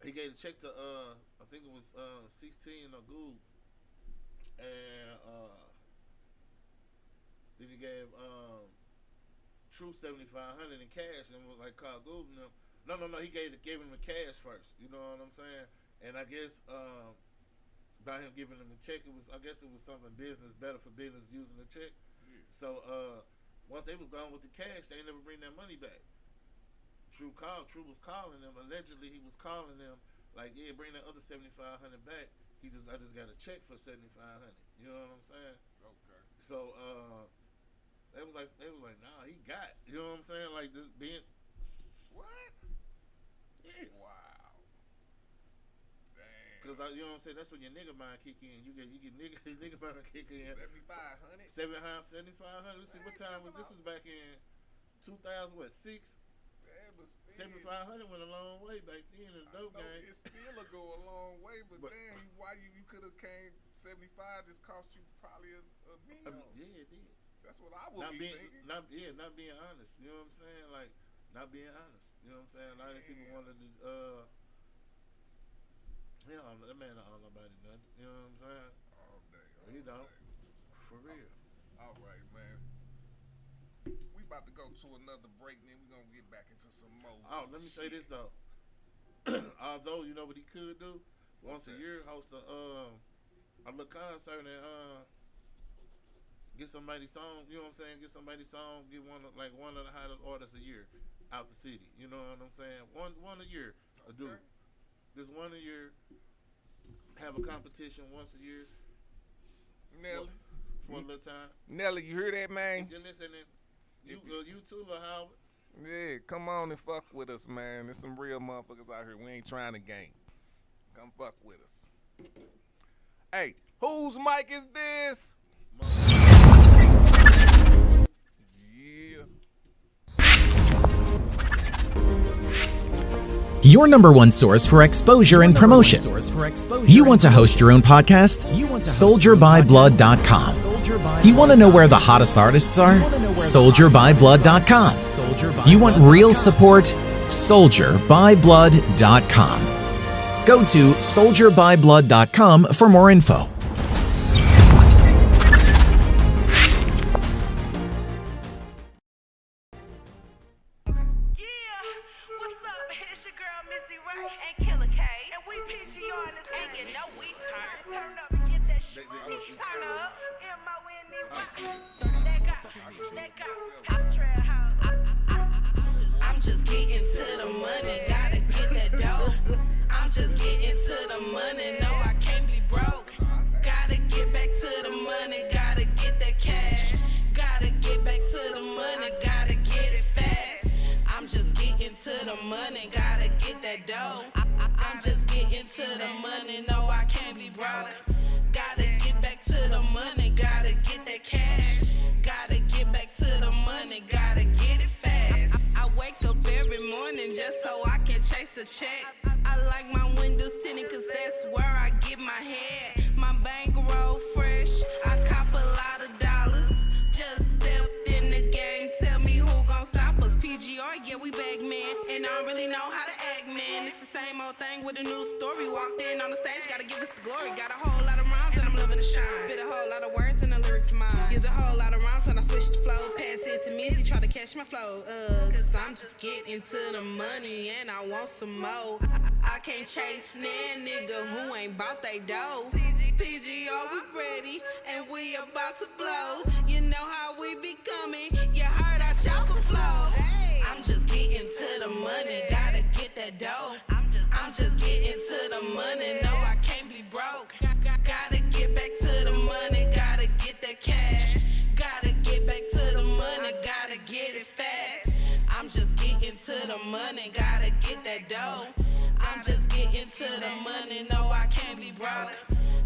He gave the check to I think it was 16 or Goob, and then he gave True $7,500 in cash and was like called Goob and them. No. He gave him the cash first. You know what I'm saying? And I guess by him giving him the check, it was something better for business using the check. Yeah. So once they was gone with the cash, they ain't never bring that money back. True was calling them. Allegedly, he was calling them like, yeah, bring that other $7,500 back. I just got a check for $7,500. You know what I'm saying? Okay. So they was like, nah, he got. You know what I'm saying? Like this being. What? Yeah. Wow. Damn. Because you know what I'm saying? That's when your nigga mind kick in. You get nigga mind kick in. 7,500. 7,500. Let's see, what time was this? Was back in 2006. 7,500 went a long way back then in the dope game. It still go a long way, but damn, why you could have came 75 just cost you probably a million. Yeah, it did. That's what I would be thinking. Not being honest. You know what I'm saying? Like, not being honest. You know what I'm saying? A lot of people wanted to, that man don't owe nobody nothing. You know what I'm saying? All day. He don't. For real. All right, man. We about to go to another break, then we're going to get back into some more. Oh, let me say this, though. Although, you know what he could do? Once a year, host a little concert and get somebody's song, you know what I'm saying? Get somebody's song, get one of the hottest artists a year out the city. You know what I'm saying? One a year, a dude. Just one a year. Have a competition once a year. Nelly. For a little time. Nelly, you hear that, man? You're listening. You too, Lil Howard. Yeah, come on and fuck with us, man. There's some real motherfuckers out here. We ain't trying to game. Come fuck with us. Hey, whose mic is this? Yeah. Your number one source for exposure and promotion. You want to host your own podcast? SoldierByBlood.com. You want to know where the hottest artists are? SoldierByBlood.com. You want real support? SoldierByBlood.com. Go to SoldierByBlood.com for more info. What's up? It's your girl Missy Wright and Killer K, and we PGR in this this know shit. we turn up and get that shit. Turn up, M-O-N-E. Let go. I'm trail house. I'm just getting to the money, gotta get that dough. I'm just getting to the money, no, I can't be broke. Gotta get back to the money, gotta get that cash. Gotta get back to the money, gotta get it fast. I'm just getting to the money, gotta get that dough. I'm just getting to the money, no, I can't be broke. Gotta get back to the money, gotta get that cash. Gotta get back to the money, gotta get it fast. I wake up every morning just so I can chase a check. I like my windows tinted cause that's where I get my head. My bankroll fresh, I cop a lot of dollars. Just stepped in the game, tell me who gon' stop us. PGR, yeah, we back, man. And I don't really know how to act, man. It's the same old thing with a new story. Walked in on the stage, gotta give us the glory. Got a whole lot of rhymes and I'm loving the shine. Spit a whole lot of words and the lyrics mine. Use a whole lot of rhymes when I switch the flow. Pass it to Missy, try to catch my flow. Cause I'm just getting to the money and I want some more. I can't chase nan nigga who ain't bout they dough. PGO, we ready and we about to blow. You know how we be coming, you heard our chopper flow. I'm just getting to the money, gotta get that dough. I'm just getting to the money, no, I can't be broke. Gotta get back to the money, gotta get that cash. Gotta get back to the money, gotta get it fast. I'm just getting to the money, gotta get that dough. I'm just getting to the money, no, I can't be broke.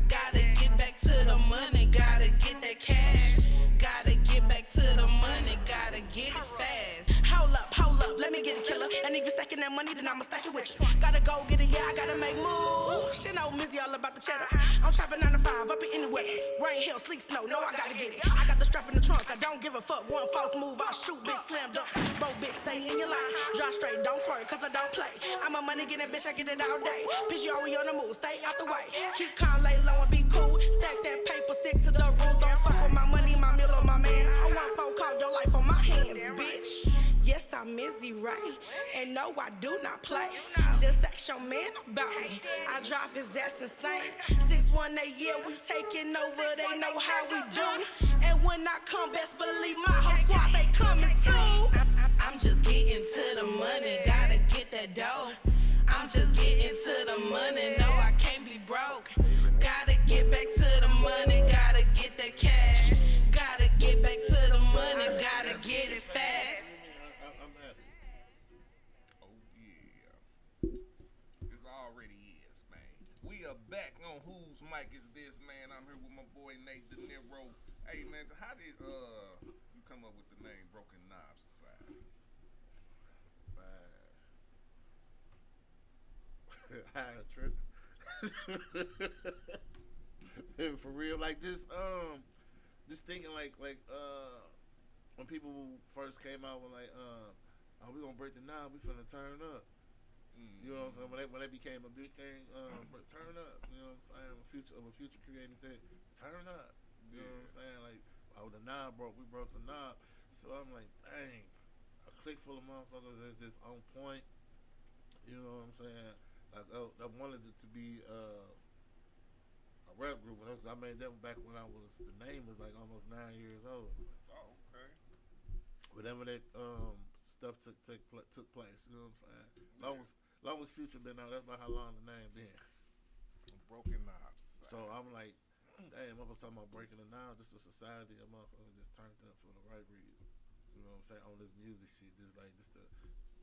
Gotta get back to the money, gotta get that cash. Gotta get back to the money, gotta get it fast. Hold up, let me get it, killer. And if you're stacking that money, then I'ma stack it with you. Gotta go get it, yeah, I gotta make moves. Shit, know Mizzy all about the cheddar. I'm trapping 9 to 5, up in any weather. Rain, hail, sleet, snow, no, I gotta get it. I got the strap in the trunk, I don't give a fuck. One false move, I'll shoot, bitch, slam dunk. Bro, bitch, stay in your line. Drive straight, don't swerve, cause I don't play. I'm a money getting bitch, I get it all day. Bitch, you always on the move, stay out the way. Keep calm, lay low, and be cool. Stack that paper, stick to the rules. Don't fuck with my money, my meal, or my man. I want folk call your life on my hands, bitch. Yes, I'm Mizzy, right? And no, I do not play. Just ask your man about me. I drive his ass insane. 618, yeah, we taking over. They know how we do. And when I come, best believe my whole squad, they coming too. I'm just getting to the money, gotta get that dough. I'm just getting to the money, no, I can't be broke. Gotta get back to the money, gotta get that cash. Gotta get back to the money, gotta get it fast. I'm happy. Oh yeah, this already is, man. We are back on Whose Mic Is This, man. I'm here with my boy Nate Dieniero. Hey man, how did you come up with the name Broken Knob Society? High trip. For real, like this thinking like when people first came out with like we gonna break the knob, we finna turn up. You know what I'm saying? When they became a big thing, turn up. You know what I'm saying? A future creating thing, turn up. You know what I'm saying? Like, the knob broke, we broke the knob. So I'm like, dang, a clique full of motherfuckers that's just on point. You know what I'm saying? Like, I wanted it to be a rap group. I made that back when the name was like almost 9 years old. Oh, okay. Whenever that stuff took place, you know what I'm saying? Long as Future been out, that's about how long the name been. Broken Knob Society. So I'm like, damn, I was talking about breaking the knob. Just a society of motherfuckers just turned up for the right reason. You know what I'm saying? On this music shit, just the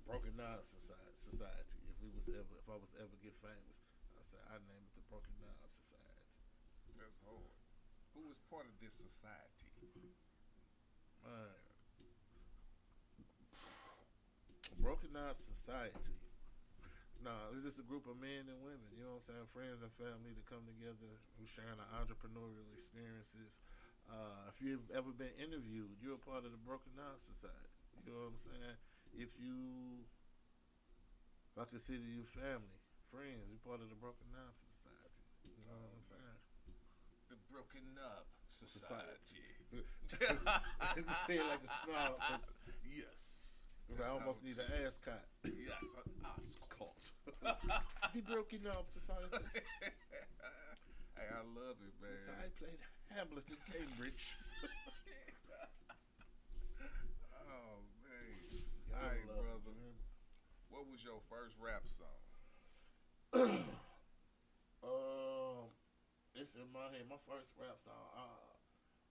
Broken Knob Society. If I was ever get famous, I said I'd name it the Broken Knob Society. That's hard. Who is part of this society? Broken Knob Society. Nah, it's just a group of men and women, you know what I'm saying? Friends and family that come together who sharing our entrepreneurial experiences. If you've ever been interviewed, you're a part of the Broken Knob Society. You know what I'm saying? If I consider you family, friends, you're part of the Broken Knob Society. You know what I'm saying? The Broken Knob Society. You say it like a smile. Yes. I almost need an ass cut. Yes, an ass cut. The broken up society. Hey, I love it, man. So I played Hamlet in Cambridge. Oh man. Yeah, All I right, love it, brother. man. What was your first rap song? It's in my head. My first rap song,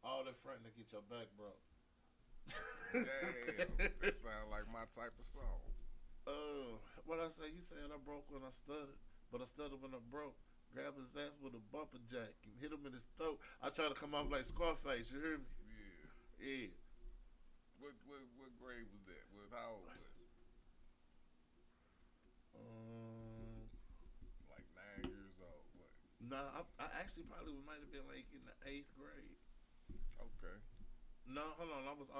all that front to get your back broke. Damn, that sound like my type of song. What I say? You said I broke when I stuttered, but I stuttered when I broke. Grab his ass with a bumper jack and hit him in his throat. I try to come off like Scarface. You hear me? Yeah. Yeah. What grade was that? How old was it? Like 9 years old. What? Nah, I actually probably might have been like in the 8th grade. Okay. No, hold on. I was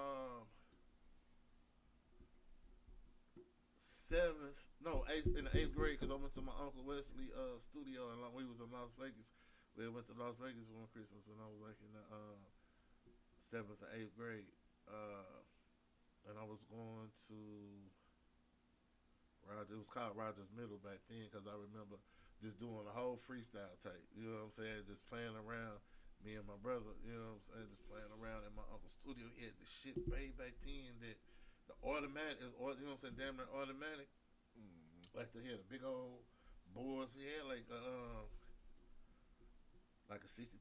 7th, no 8th in the 8th grade because I went to my Uncle Wesley studio and we was in Las Vegas. We went to Las Vegas one Christmas when I was like in the 7th or 8th grade, and I was going to Roger. It was called Rogers Middle back then because I remember just doing a whole freestyle tape. You know what I'm saying? Just playing around. Me and my brother, you know what I'm saying, just playing around in my uncle's studio. He had the shit way back then that the automatic is, you know what I'm saying, damn near automatic. Mm-hmm. Like he had a big old boards. He had like a $60,000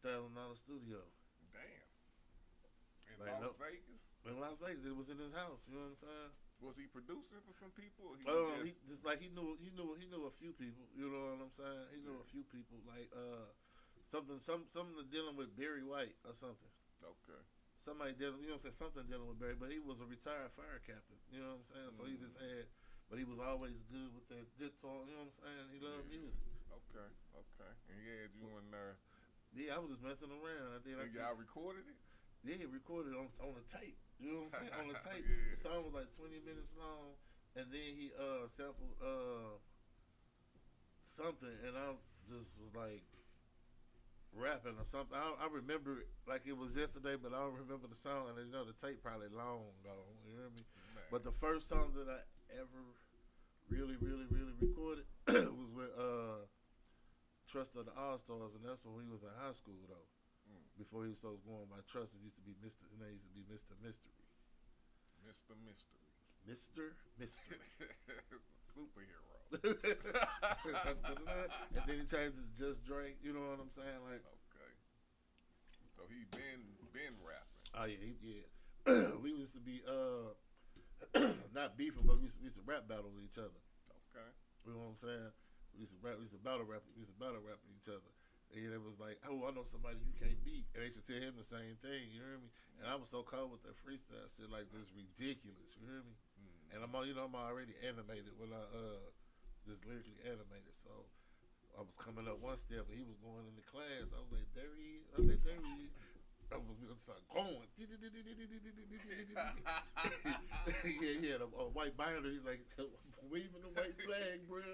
studio. Damn. In Like, Las Vegas? In Las Vegas, it was in his house. You know what I'm saying? Was he producing for some people? Or He knew a few people. You know what I'm saying? He knew a few people like something dealing with Barry White or something. Okay. Somebody dealing, you know what I'm saying, something dealing with Barry, but he was a retired fire captain. You know what I'm saying? So he just had, but he was always good with that guitar. You know what I'm saying? He loved music. Okay. And he had you in there. Yeah, I was just messing around. And y'all recorded it? Yeah, recorded on the tape. You know what I'm saying? On the tape. Yeah. The song was like 20 minutes long, and then he sampled something, and I just was like rapping or something. I remember it like it was yesterday, but I don't remember the song. And you know, the tape probably long gone. You hear me? Man. But the first song that I ever really recorded was with Trust of the All Stars, and that's when we was in high school though. Before he was going by Trust, it used to be Mr. His name used to be Mr. Mystery. Mr. Mystery. Mr. Mystery. Superhero. And then he changed to Just Drake. You know what I'm saying? Like, okay. So he been rapping. Oh yeah. We used to be not beefing, but we used to rap battle with each other. Okay. You know what I'm saying? We used to battle rap with each other. And it was like, oh, I know somebody you can't beat. And they used to tell him the same thing, you hear me? And I was so cold with that freestyle shit, like just ridiculous, you hear me? And I'm already animated when I just lyrically animated. So I was coming up one step and he was going into class. I was like, there he is. I said, there he is. I was going to start going. He had a white binder. He's like, waving the white flag, bro.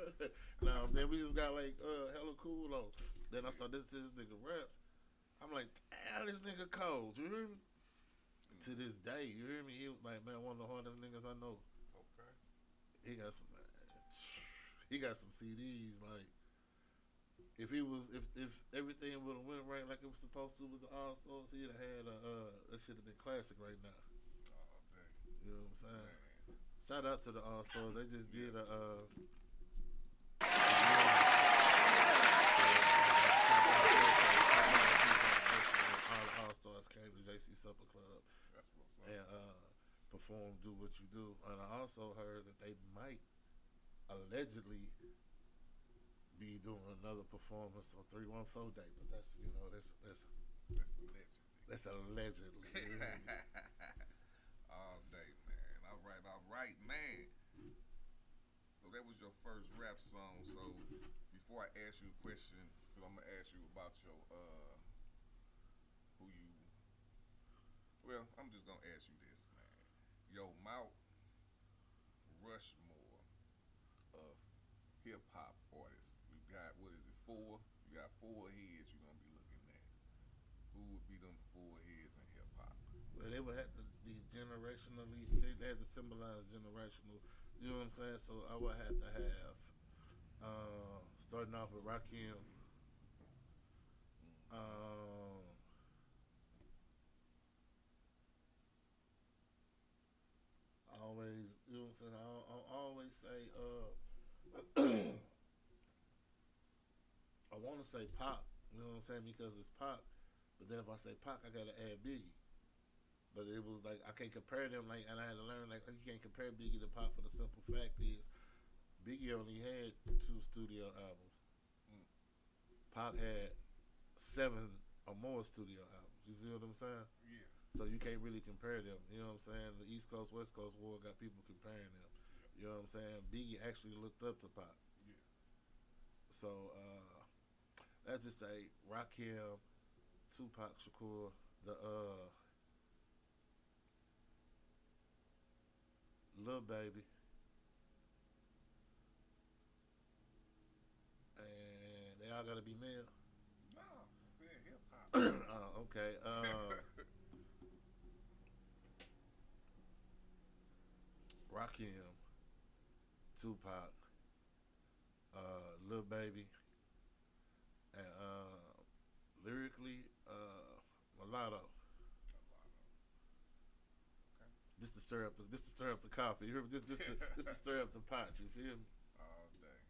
Now, then we just got like hella cool though. Then I saw this nigga raps. I'm like, damn, this nigga cold. You hear me? To this day, you hear me? He was like, man, one of the hardest niggas I know. Okay. He got some CDs. Like, if everything would have went right like it was supposed to with the All Stars, he'd have had that should have been classic right now. Oh, dang. You know what I'm saying? Man. Shout out to the All Stars. They just did a. All Stars came to JC Supper Club. That's what's up. And performed "Do What You Do," and I also heard that they might allegedly be doing another performance on 314 Day, but that's allegedly. All day, man. All right, man. So that was your first rap song. So before I ask you a question, because I'm gonna ask you about your Well, I'm just gonna ask you this, man. Your Mount Rushmore of hip hop artists. You got, what is it, 4? You got 4 heads you're gonna be looking at. Who would be them 4 heads in hip hop? Well, they would have to be generationally. See, they had to symbolize generational. You know what I'm saying? So I would have to have starting off with Rakim. Always, you know what I'm saying? I always say, I want to say Pop. You know what I'm saying? Because it's Pop. But then if I say Pac, I gotta add Biggie. But it was like I can't compare them. Like, and I had to learn like you can't compare Biggie to Pop for the simple fact is Biggie only had 2 studio albums. Pac had 7 or more studio albums. You see what I'm saying? Yeah. So you can't really compare them. You know what I'm saying? The East Coast West Coast war got people comparing them. You know what I'm saying? Biggie actually looked up to Pac. Yeah. So let's just say Rakim, Tupac Shakur, the Lil Baby, and they all gotta be male. No, I said hip hop. Oh, okay. Rakim, Tupac, Lil Baby, and lyrically, Mulatto. Okay. Just to stir up the coffee. You hear me? Just to stir up the pot. You feel me? All day.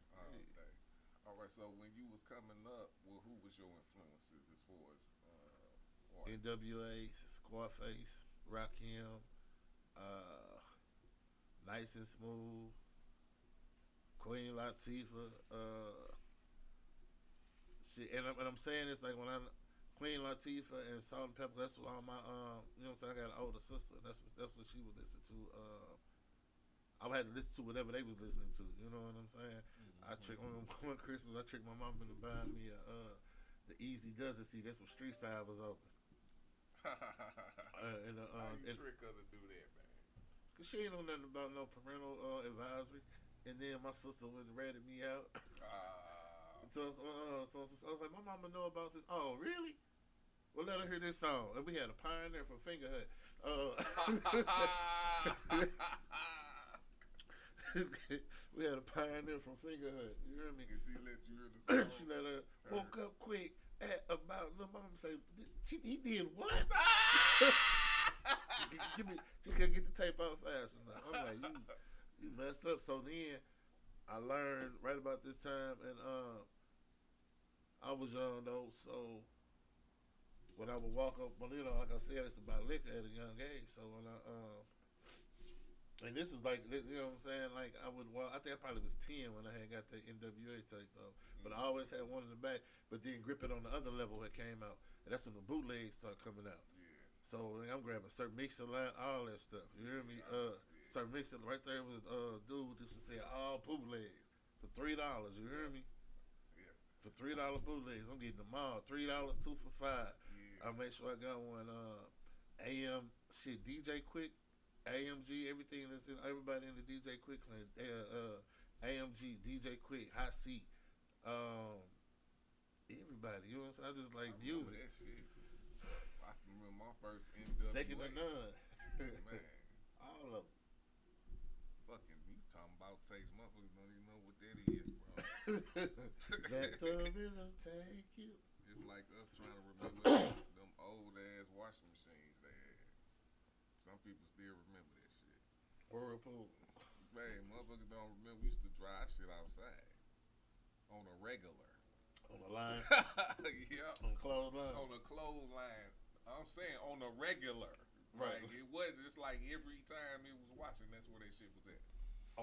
All right. So when you was coming up, well, who was your influences as far as art? NWA, Scarface, Rakim, Nice and Smooth, Queen Latifah, shit. And I'm saying this like when I Queen Latifah and Salt and Pepper. That's what all my you know what I'm saying. I got an older sister. That's what she would listen to. I would have to listen to whatever they was listening to. You know what I'm saying? I tricked one Christmas. I tricked my mom into buying me the Easy Does It. See, that's when Street Side was open. How you trick her to do that, man? Cause she ain't know nothing about no parental advisory. And then my sister went and ratted me out. So I was like, my mama know about this. Oh, really? Well, let her hear this song. And we had a pioneer from Fingerhut. We had a pioneer from Fingerhut. You hear me? And she let you hear the song? She let her woke up quick at about. My mama say, he did what? She couldn't get the tape out fast enough. I'm like, you messed up. So then I learned right about this time, and I was young though, so when I would walk up, you know, like I said, it's about liquor at a young age. So when and this was like, you know what I'm saying, like I would walk, I think I probably was 10 when I had got the NWA tape though, but I always had one in the back, but then Grip It on the other level that came out, and that's when the bootlegs started coming out. Yeah. So like, I'm grabbing Sir Mix-a-Lot, all that stuff. You hear me? Sir Mix-a-Lot, right there was dude used to say all bootlegs for $3. You hear me? Yeah. For $3 bootlegs, I'm getting them all. $3, 2 for $5. Yeah. I make sure I got one. AM shit, DJ Quick, AMG, everything that's in everybody in the DJ Quick clan. AMG, DJ Quick, Hot Seat, everybody. You know what I'm saying? I just like music. That shit. I can remember my first NWA. Second to none. Man, All of them. fucking you talking about takes, motherfuckers don't even know what that is, bro. Let the rhythm take you. It's like us trying to remember them old ass washing machines they had. Some people still remember that shit. Whirlpool. Man, motherfuckers don't remember. We used to dry shit outside on a regular. On the line. Yeah. On the clothesline. On a clothesline. I'm saying on a regular. Right. Like, it wasn't just like every time it was washing, that's where that shit was at.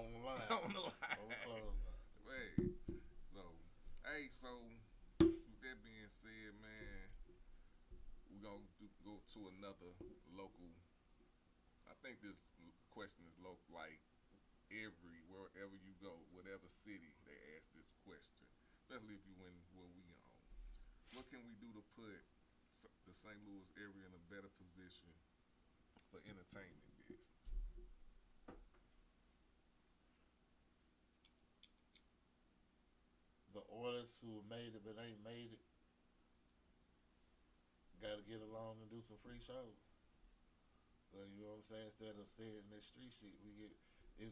On the line. On the line. On the clothesline. Man. So, with that being said, man, we're going to go to another local. I think this question is local, like wherever you go, whatever city, they ask this question. Especially if you win where we on. What can we do to put the St. Louis area in a better position for entertainment business? The artists who made it but ain't made it gotta get along and do some free shows. You know what I'm saying? Instead of staying in that street shit,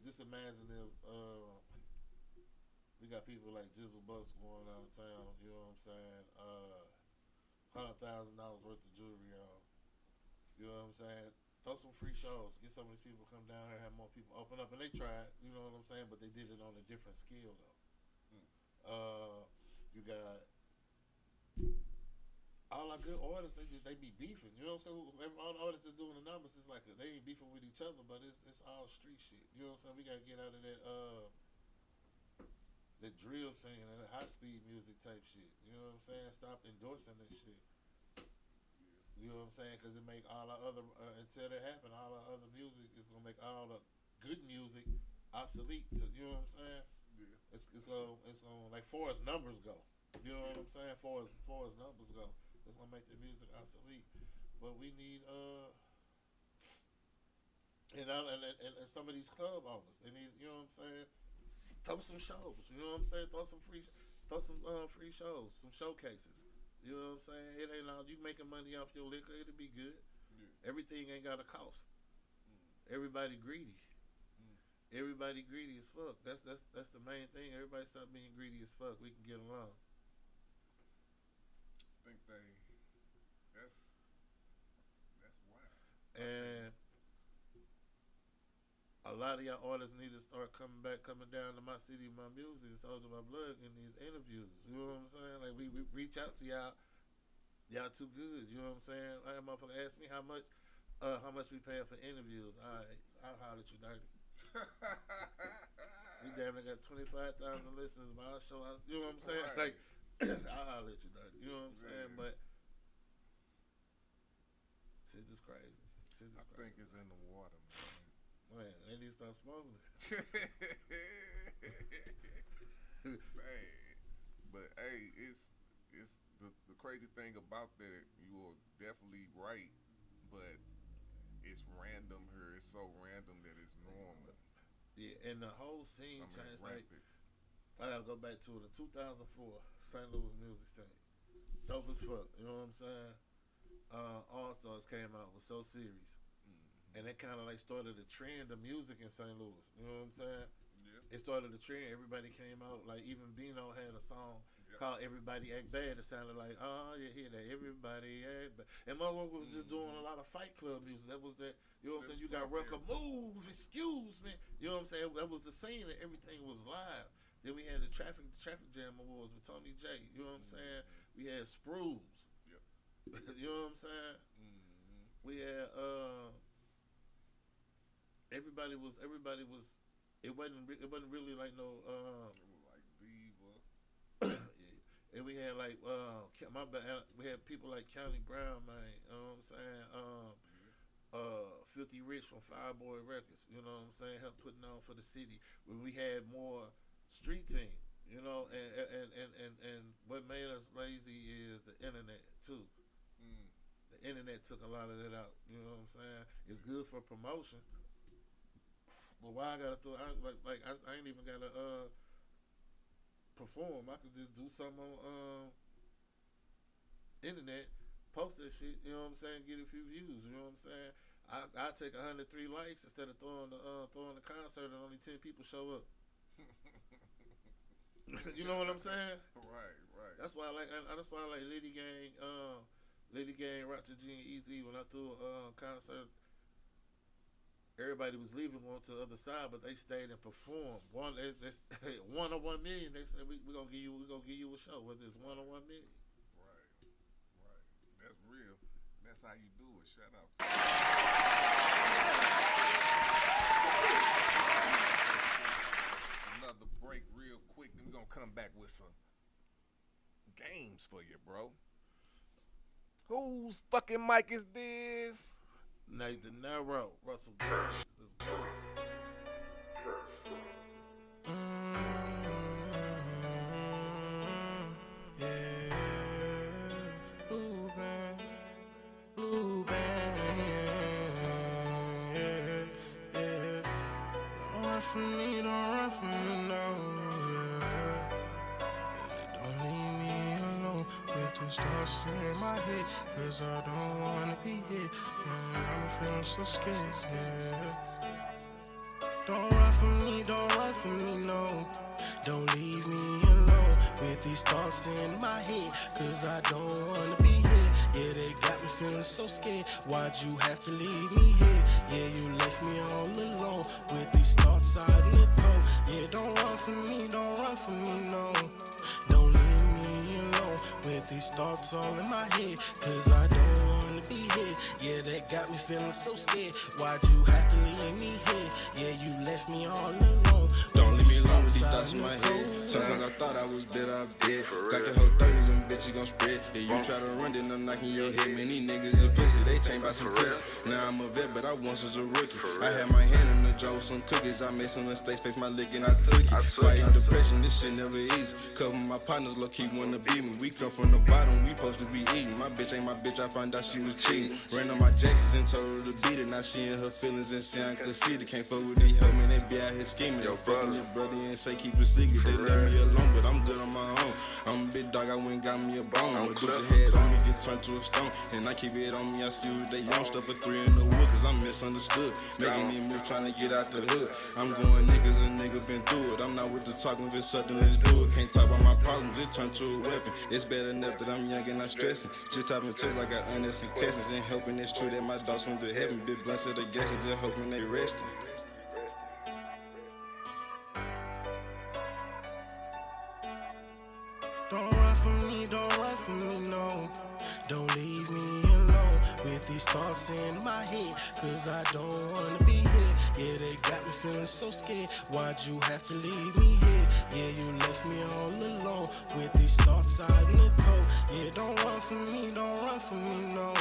just imagine if we got people like Jizzle Bucks going out of town, you know what I'm saying? $100,000 worth of jewelry on. You know what I'm saying? Throw some free shows. Get some of these people come down here, have more people open up. And they tried, you know what I'm saying? But they did it on a different scale, though. You got all our good artists, they be beefing. You know what I'm saying? All the artists is doing the numbers. It's like they ain't beefing with each other, but it's all street shit. You know what I'm saying? We got to get out of that drill scene and that high speed music type shit. You know what I'm saying? Stop endorsing that shit. You know what I'm saying? Because it make all our other, until that happen, all our other music is going to make all the good music obsolete. You know what I'm saying? Yeah. It's gonna, like, far as numbers go. You know what I'm saying? Far as numbers go, it's going to make the music obsolete. But we need, and some of these club owners, they need, you know what I'm saying? Throw some shows, you know what I'm saying? Throw some free shows, some showcases. You know what I'm saying? It ain't all you making money off your liquor. It'll be good. Yeah. Everything ain't got a cost. Everybody greedy. Everybody greedy as fuck. That's the main thing. Everybody stop being greedy as fuck. We can get along. I think that's wild. And a lot of y'all artists need to start coming down to my city, my music, Soldier My Blood, in these interviews. You know what I'm saying? Like, we reach out to y'all. Y'all too good. You know what I'm saying? Like, a motherfucker ask me how much we pay for interviews. All right, I'll holler at you, dirty. We damn near got 25,000 listeners by our show. You know what I'm saying? Right. Like, I'll holler at you, dirty. You know what I'm saying? But shit is crazy. I think it's in the water, man. Man, they need to start smoking. Man, but hey, it's the crazy thing about that. You are definitely right, but it's random here. It's so random that it's normal. Yeah, and the whole scene changed. Like, rapid. I gotta go back to it. In 2004, St. Louis music scene, dope as fuck. You know what I'm saying? All Stars came out, was so serious. And that kind of like started a trend of music in St. Louis. You know what I'm saying? Yeah. It started a trend. Everybody came out. Like, even Bino had a song called Everybody Act Bad. It sounded like, oh, you hear that? Everybody Act Bad. And motherfucker was just doing a lot of Fight Club music. That was that, you know what I'm saying? You got Rucker, move, excuse me. You know what I'm saying? That was the scene, and everything was live. Then we had the Traffic Jam Awards with Tony J. You know what I'm saying? We had Sprues. Yep. You know what I'm saying? We had, Everybody was. It wasn't really like no. It was like Viva. Yeah. And we had like we had people like County Brown, man. You know what I'm saying? 50 Rich from Fireboy Records. You know what I'm saying? Helped putting on for the city. When we had more street team. You know, and what made us lazy is the internet too. The internet took a lot of that out. You know what I'm saying? It's good for promotion. But why I gotta I ain't even gotta perform. I could just do something on internet, post that shit, you know what I'm saying, get a few views, you know what I'm saying? I take 103 likes instead of throwing the concert and only 10 people show up. You know what I'm saying? Right. That's why I like Liddy Gang, Roger G and Easy. When I threw a concert, everybody was leaving, going to the other side, but they stayed and performed. One or 1 million. They said we're gonna give you a show, whether it's 1 or 1 million. Right. That's real. That's how you do it. Shut up. Another break, real quick. Then we're gonna come back with some games for you, bro. Whose fucking mic is this? Dieniero, Russell Girls. Let's go. Blue band, yeah. Don't run from me, no, yeah. Don't leave me alone with the these thoughts in my head, cause I don't wanna be here. Got me feeling so scared, yeah. Don't run from me, don't run from me, no. Don't leave me alone with these thoughts in my head, cause I don't wanna be here. Yeah, they got me feeling so scared. Why'd you have to leave me here? Yeah, you left me all alone with these thoughts out in the cold. Yeah, don't run from me, don't run from me, no. Don't leave me alone with these thoughts all in my head, cause I don't wanna be here. Yeah, that got me feeling so scared. Why'd you have to leave me here? Yeah, you left me all alone. Don't leave me alone with these thoughts in my head. Sometimes I thought I was better off dead. Got your whole 30, them bitches gon' spread. Yeah, you try to run, then I'm knocking your head. Man, these niggas a pussy, they chain by some pussy. Now I'm a vet, but I once was a rookie. I had my hand in the jar with some cookies. I made some mistakes, faced my lick and I took it. Fighting depression, this shit never easy. Couple of my partners low-key wanna beat me. We come from the bottom, we supposed to be eating. My bitch ain't my bitch, I found out she was cheating. Ran on my Jacksons and told her to beat it. Now she in her feelings and saying conceited. Can't fuck with these hoes, man, they be out here scheming. Yo, fucking your brother and say keep it secret. They leave me alone, but I'm good on my own. I'm a big dog, I went and got me a bone. But your head on me, get turned to a stone. And I keep it on me, I see what they young. Stuff for 3 in the wood, cause I'm misunderstood. Making these moves, trying to get out the hood. I'm going niggas, a nigga been through it. I'm not with the talking, if it's something, let's do it. Can't talk about my problems, it turned to a weapon. It's bad enough that I'm young and not stressing. Just topping tips like I got unnecessary cases. And helping it's true that my dogs went to heaven. Big blunts of the gas and just hoping they resting. Don't run from me, don't run from me, no. Don't leave me alone with these thoughts in my head, cause I don't wanna be here. Yeah, they got me feeling so scared. Why'd you have to leave me here? Yeah, you left me all alone with these thoughts out in the cold. Yeah, don't run from me, don't run from me, no.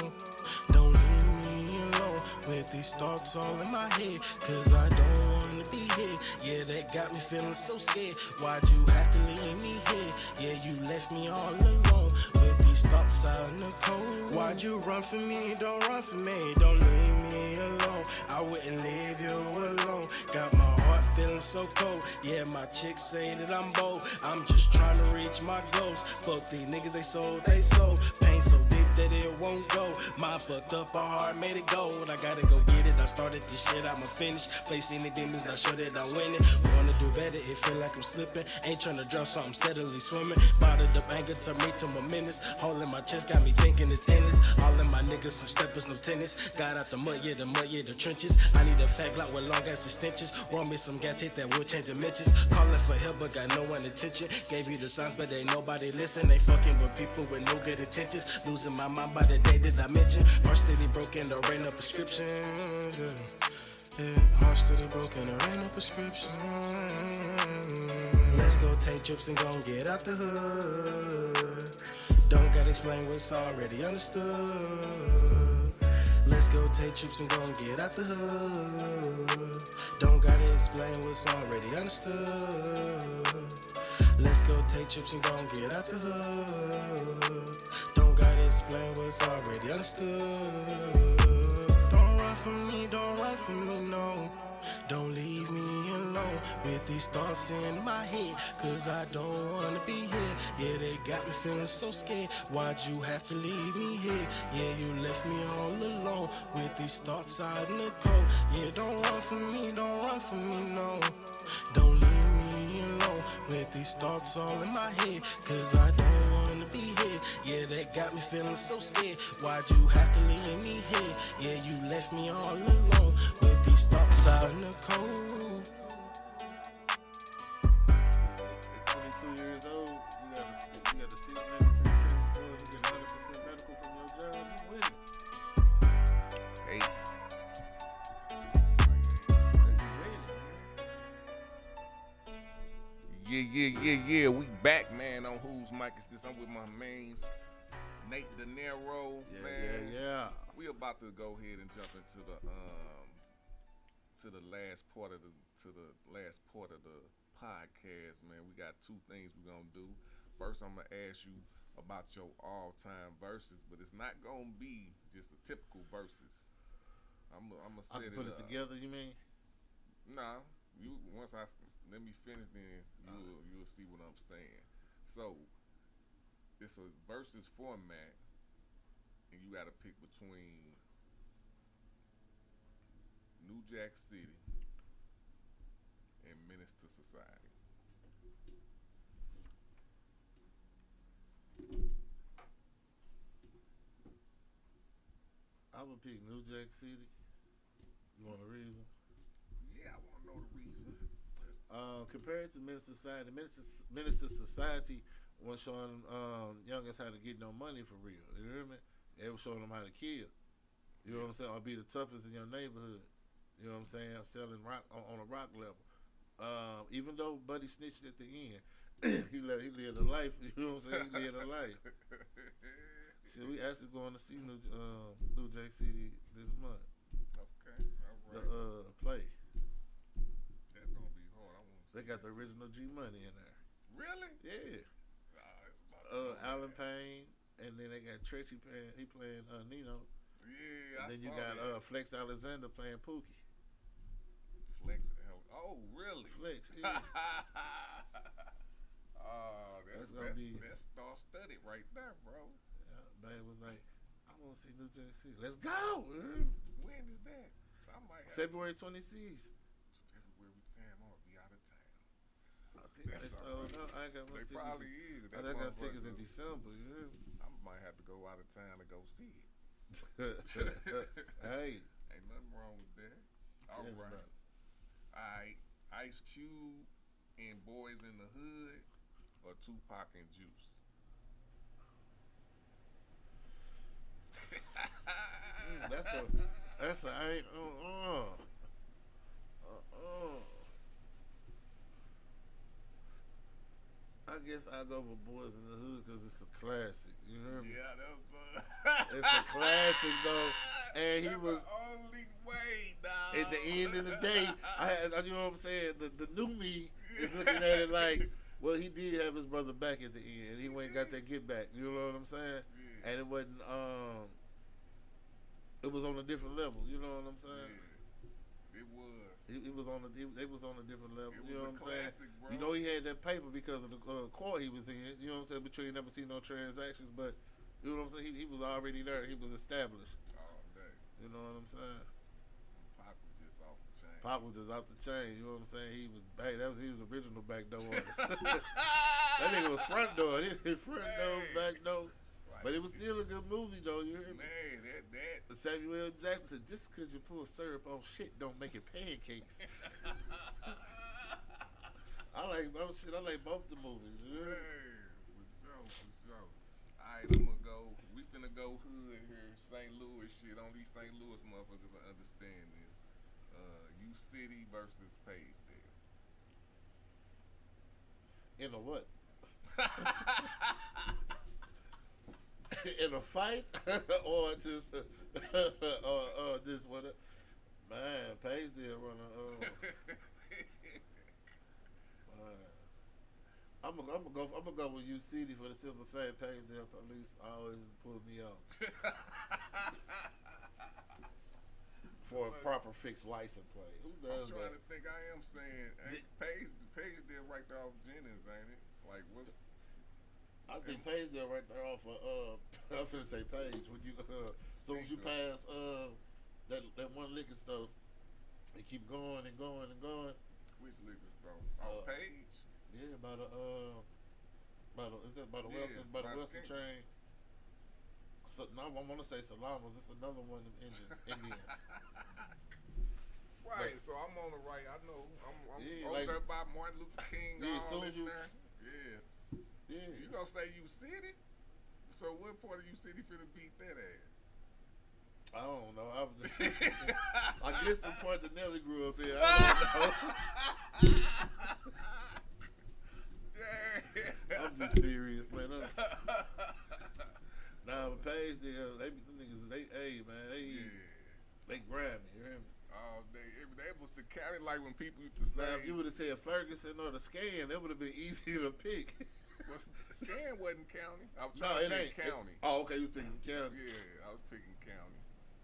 Don't leave me alone with these thoughts all in my head, cause I don't wanna be here. Yeah, that got me feeling so scared. Why'd you have to leave me here? Yeah, you left me all alone with these thoughts out in the cold. Why'd you run from me? Don't run from me. Don't leave me alone. I wouldn't leave you alone. Got my heart feeling so cold. Yeah, my chicks say that I'm bold. I'm just trying to reach my goals. Fuck these niggas, they sold, they sold. Pain so deep that it won't go. Mind fucked up, our heart made it gold. I gotta go get it. I started this shit, I'ma finish. Face any demons, not sure that I'm winning. Wanna do better, it feel like I'm slipping. Ain't tryna drown, so I'm steadily swimming. Bottled up anger, turn me to my menace. Hole in my chest got me thinking it's endless. All in my niggas, some steppers, no tennis. Got out the mud, yeah, the trenches. I need a fag lock with long ass extensions. Roll me some gas, hit that wood, change dimensions. Calling for help, but got no one attention. Gave you the signs, but ain't nobody listen. They fucking with people with no good intentions. Losing my mind by the day that I mention. Heart steady broken, there ain't no prescription. Yeah, heart steady broken, there ain't no prescription. Let's go take trips and gon' get out the hood. Don't gotta explain what's already understood. Let's go take trips and gon' get out the hood. Don't gotta explain what's already understood. Let's go take trips and gon' get out the hood. Don't gotta explain what's already understood. Don't run from me, don't run from me, no. Don't leave me alone with these thoughts in my head, cause I don't wanna be here. Yeah, they got me feeling so scared. Why'd you have to leave me here? Yeah, you left me all alone with these thoughts out in the cold. Yeah, don't run from me, don't run from me, no. Don't leave me alone with these thoughts all in my head, cause I don't wanna be here. Yeah, that got me feeling so scared. Why'd you have to leave me here? Yeah, you left me all alone with these thoughts out in the cold. At 22 years old, you got a 693 credit score, you get 100% medical from your job, you winning. Hey. Yeah. We back, man, on Whose Mic Is This? I'm with my mains, Nate Dieniero, man. Yeah. We about to go ahead and jump into the last part of the podcast, man. We got two things we're gonna do. First, I'm gonna ask you about your all-time verses, but it's not gonna be just a typical verses. I'm gonna set I can put it together, you mean? Nah, let me finish, then you'll see what I'm saying. So, it's a versus format, and you got to pick between New Jack City and Menace to Society. I would pick New Jack City. You want a reason? Yeah, I want to know the reason. Compared to Menace to Society, Menace to Society was showing youngins how to get no money for real. You hear me? They were showing them how to kill. You know what I'm saying? Or be the toughest in your neighborhood. You know what I'm saying? Selling rock on a rock level. Even though Buddy snitched at the end, he lived a life. You know what I'm saying? He lived a life. So we actually going to see New Jack City this month. Okay, all right. The play. That's gonna be hard. I want to. They got the original G Money in there. Really? Yeah. It's about Alan Payne, and then they got Tretchy playing. He playing Nino. Yeah, And then I you saw got that. Flex Alexander playing Pookie. Flex. Oh, really? Flex. Yeah. Oh, That's gonna be- that's star-studded right there, bro. Babe was like, I want to see New Jack City. Let's go. When is that? I might have February 26th. February. Damn, I'm gonna be out of town. I think That's they all sold out. I ain't got my They tickets. probably is. I got tickets in December. You hear me? I might have to go out of town to go see it. Hey. Ain't nothing wrong with that. Tell All me right. about it. All right. Ice Cube and Boys in the Hood, or Tupac and Juice? That's a I ain't I guess I go with Boys in the Hood because it's a classic. You hear me? Yeah, that was It's a classic though, and he That's was the only way, dog. at the end of the day. You know what I'm saying? The new me is looking at it like, well, he did have his brother back at the end. He went and got that get back. You know what I'm saying? Yeah. And it wasn't. It was on a different level. You know what I'm saying? Yeah. It was. It was on a. They was on a different level. It You know was what I'm a saying? classic, bro. You know he had that paper because of the court he was in. You know what I'm saying? But you ain't never seen no transactions. But you know what I'm saying? He was already there. He was established. All day. You know what I'm saying? Pac was just off the chain. Pop was just off the chain. You know what I'm saying? He was original back door artist. That nigga was front door. He was front door, back door. But it was still a good movie though. You hear me? Man, that. Samuel L. Jackson said, just because you pour syrup on shit don't make it pancakes. I like both the movies. You hear me? Hey, for sure. All right, I'm gonna go. We finna go hood here, St. Louis shit. Only St. Louis motherfuckers will understand this. U City versus Paysdale. In a what? In a fight or just or just what? Man, Paysdale running. I'm gonna go with U City for the simple fact Paysdale police always pull me off for a proper fixed license plate. Who I'm does trying that? to think. I am saying Paysdale right there off Jennings, ain't it? Like what's? I think Paysdale right there off of I'm finna say Page when you as soon as you pass that one liquor store, they keep going and going and going. Which liquor store? On Page? Yeah, by the Wilson Wilson train. So now I want to say Salamas. It's another one of them Indians. Right, so I'm on the right. I know. I'm Yeah, over like- there by Martin Luther King. Yeah, as all soon as in you- there. Yeah. Yeah. You gonna say U City? So what part of U City finna beat that ass? I don't know. I was just I guess the part that Nelly grew up in. I don't know. I'm just serious, man. Nah, but Paysdale, them niggas, hey man, they grimy. You hear me? All day, every day. It was the county, like when people used to say. Now, if you would have said Ferguson or the Scan, that would have been easier to pick. Well, Scan wasn't county. I was No, trying it to ain't pick county. Oh, okay, you was picking county. Yeah, I was picking county.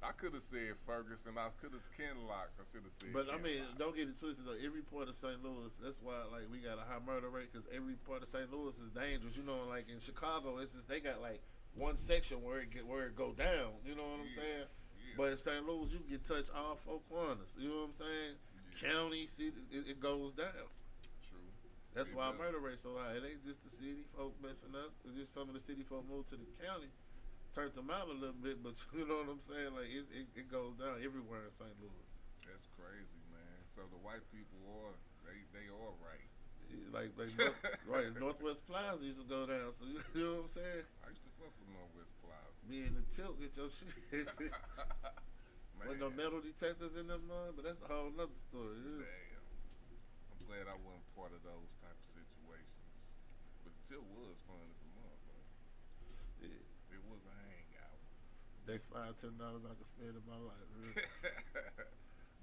I could have said Ferguson. I could have Kenlock. I should have said. But I mean, Kenlock. don't get it twisted though. Every part of St. Louis, that's why like we got a high murder rate because every part of St. Louis is dangerous. You know, like in Chicago, it's just, they got like one section where it go down. You know what I'm saying? Yeah. But in St. Louis, you can get touched all four corners. You know what I'm saying? Yeah. County, city, it goes down. True. That's It why does. murder rate so high. It ain't just the city folk messing up. It's just some of the city folk moved to the county, turned them out a little bit. But you know what I'm saying? Like it goes down everywhere in St. Louis. That's crazy, man. So the white people are they are right. Like right, Northwest Plaza used to go down. So you know what I'm saying? I used to fuck with Northwest Plaza. Be in the tilt, get your shit. Man, With no metal detectors in them, but that's a whole nother story. Yeah. damn. I'm glad I wasn't part of those type of situations. But the tilt was fun as a motherfucker. Yeah. It was a hangout. Next $5-10 I could spend in my life. Really.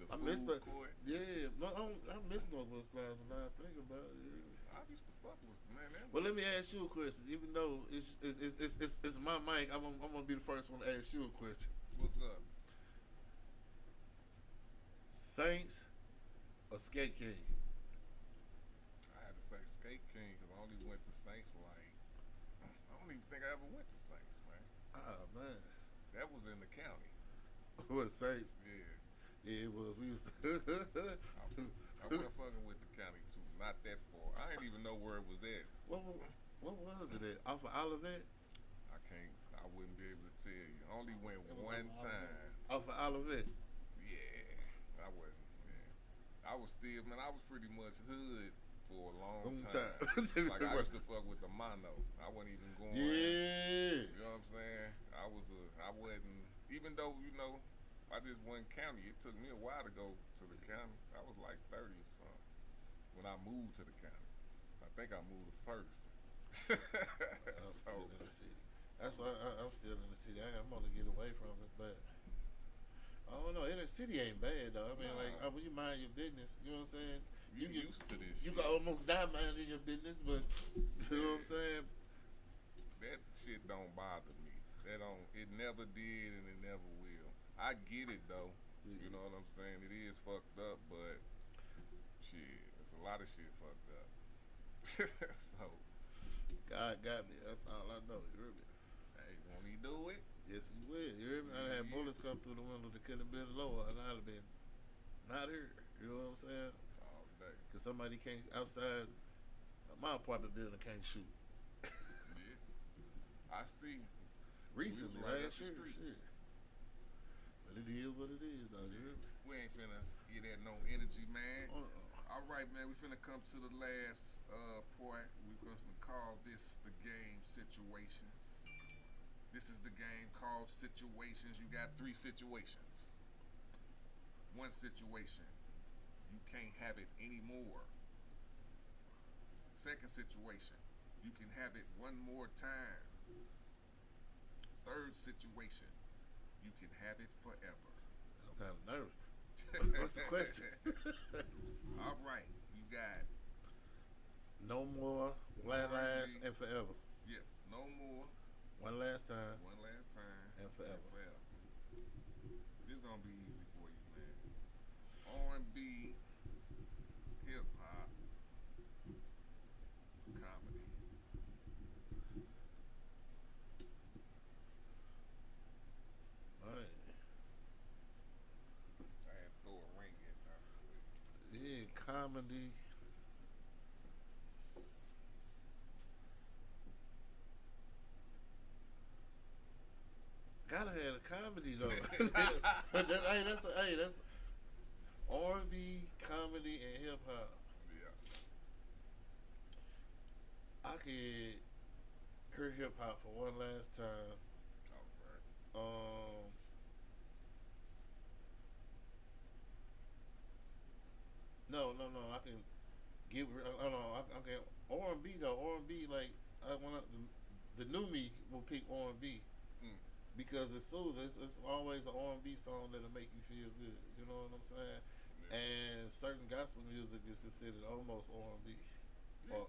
The I food miss the court. yeah. I miss Northwest Plaza. Now I think about it. Really. I used to fuck with man. Well, let me ask you a question. Even though it's my mic, I'm gonna be the first one to ask you a question. What's up? Saints or Skate King? I had to say Skate King because I only went to Saints like I don't even think I ever went to Saints, man. Oh man, That was in the county. what Saints? Yeah. Yeah, it was. We used to. I wasn't fucking with the county too. Not that far. I didn't even know where it was at. what was it at? Off of Olivet? I wouldn't be able to tell you. I only went It was one on time. Off of Olivet. Yeah. I wasn't. Yeah. I was still, man, I was pretty much hood for a long Long time. time. Like I used to fuck with the mono. I wasn't even going. Yeah. You know what I'm saying? I wasn't, even though, you know, I just went county. It took me a while to go to the county. I was like 30 or something when I moved to the county. I think I moved first. I'm still in the city. That's why I'm still in the city. I'm gonna get away from it, but I don't know. The city ain't bad though. I mean, like when you mind your business, you know what I'm saying. You used to this. You shit. can almost die minding your business, but you know what I'm saying. That shit don't bother me. It never did and it never will. I get it though. You know what I'm saying? It is fucked up, but shit, there's a lot of shit fucked up. So, God got me. That's all I know. You hear me? hey, won't he do it? Yes, he will. You hear me? I had bullets come through the window that could have been lower, and I'd have been not here. You know what I'm saying? All day. Because somebody can't outside my apartment building can't shoot. Yeah. I see. Recently, We was right last up the year, streets. shit. But it is what it is, though. You hear me? We ain't finna get that no energy, man. Uh-uh. All right, man. We finna come to the last part. We gonna call this the game situations. This is the game called situations. You got 3 situations. One situation, you can't have it anymore. Second situation, you can have it one more time. Third situation, you can have it forever. I'm kind of nervous. What's the question? All right, you got No more, one last, and forever. yeah, no more, One last time. one last time, And forever. This gonna be easy for you, man. R&B, hip hop, comedy. All right. I had to throw a ring in there. Yeah, comedy. Gotta have a comedy though. But that's R&B, comedy, and hip hop. Yeah. I could hear hip hop for one last time. All right. No. I can give. I don't know. I can R&B though. R&B like I want the new me will pick R&B because it's soothing. It's always an R&B song that'll make you feel good. You know what I'm saying? Yeah. And certain gospel music is considered almost R&B, or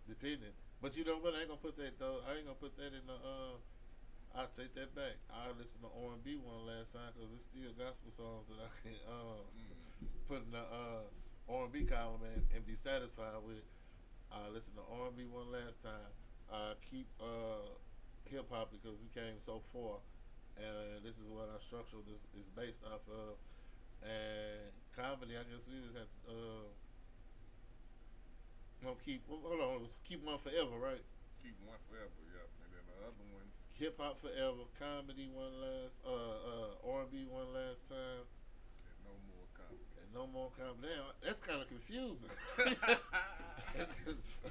depending. But you know what? I ain't gonna put that though. I ain't gonna put that in the. I I take that back. I listened to R&B one last time because it's still gospel songs that I can put in the R&B column and be satisfied with. I listened to R&B one last time. I keep hip hop because we came so far, and this is what our structure is based off of. And comedy, I guess we just have to keep. Hold on, it was keep one forever, right? Keep one forever, yep. And then the other one, hip hop forever, comedy one last, R&B one last time, and no more comedy. and no more comedy. Damn, that's kind of confusing.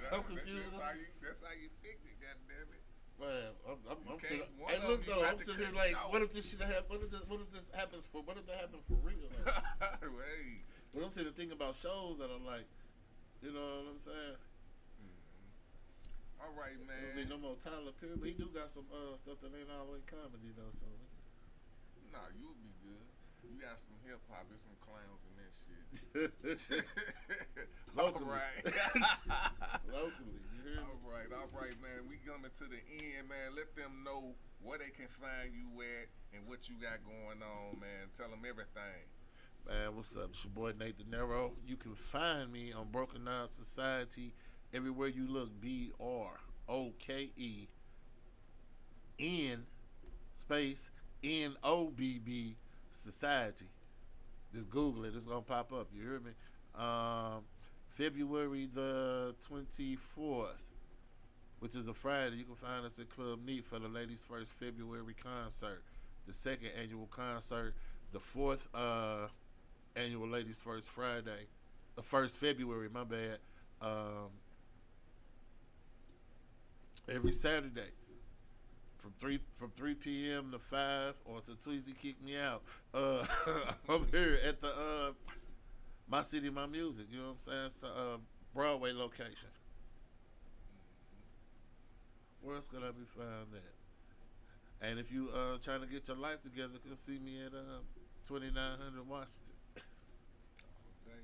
I'm confused. That's how you picked it, goddammit. Man, I'm sitting. one Hey, of look them, though, you I'm have to sitting here cut like, it out. what if this shit happen? What if this happens for? What if that happened for real? Like, Hey. but I'm sitting there thinking about shows that are like, you know what I'm saying? All right, There man. be no more Tyler Perry, but he do got some stuff that ain't always comedy though. So Nah, you'll be good. You got some hip hop, there's some clowns in that shit. Locally. All right. locally, you hear me? All right, man. We coming to the end, man. Let them know where they can find you at and what you got going on, man. Tell them everything. Man, what's up? It's your boy Nate Dieniero. You can find me on Broken Knob Society everywhere you look. BROKE N space NOBB Society. Just Google it. It's gonna pop up. You hear me? February the 24th, which is a Friday. You can find us at Club Neat for the Ladies First February concert, the second annual concert, the fourth annual Ladies First Friday, the 1st February. My bad. Every Saturday from 3 p.m. to 5 or to Tweezy kick me out. I'm here at the My City, My Music. You know what I'm saying? It's a Broadway location. Where else could I be found at? And if you trying to get your life together, come see me at 2900 Washington. Okay.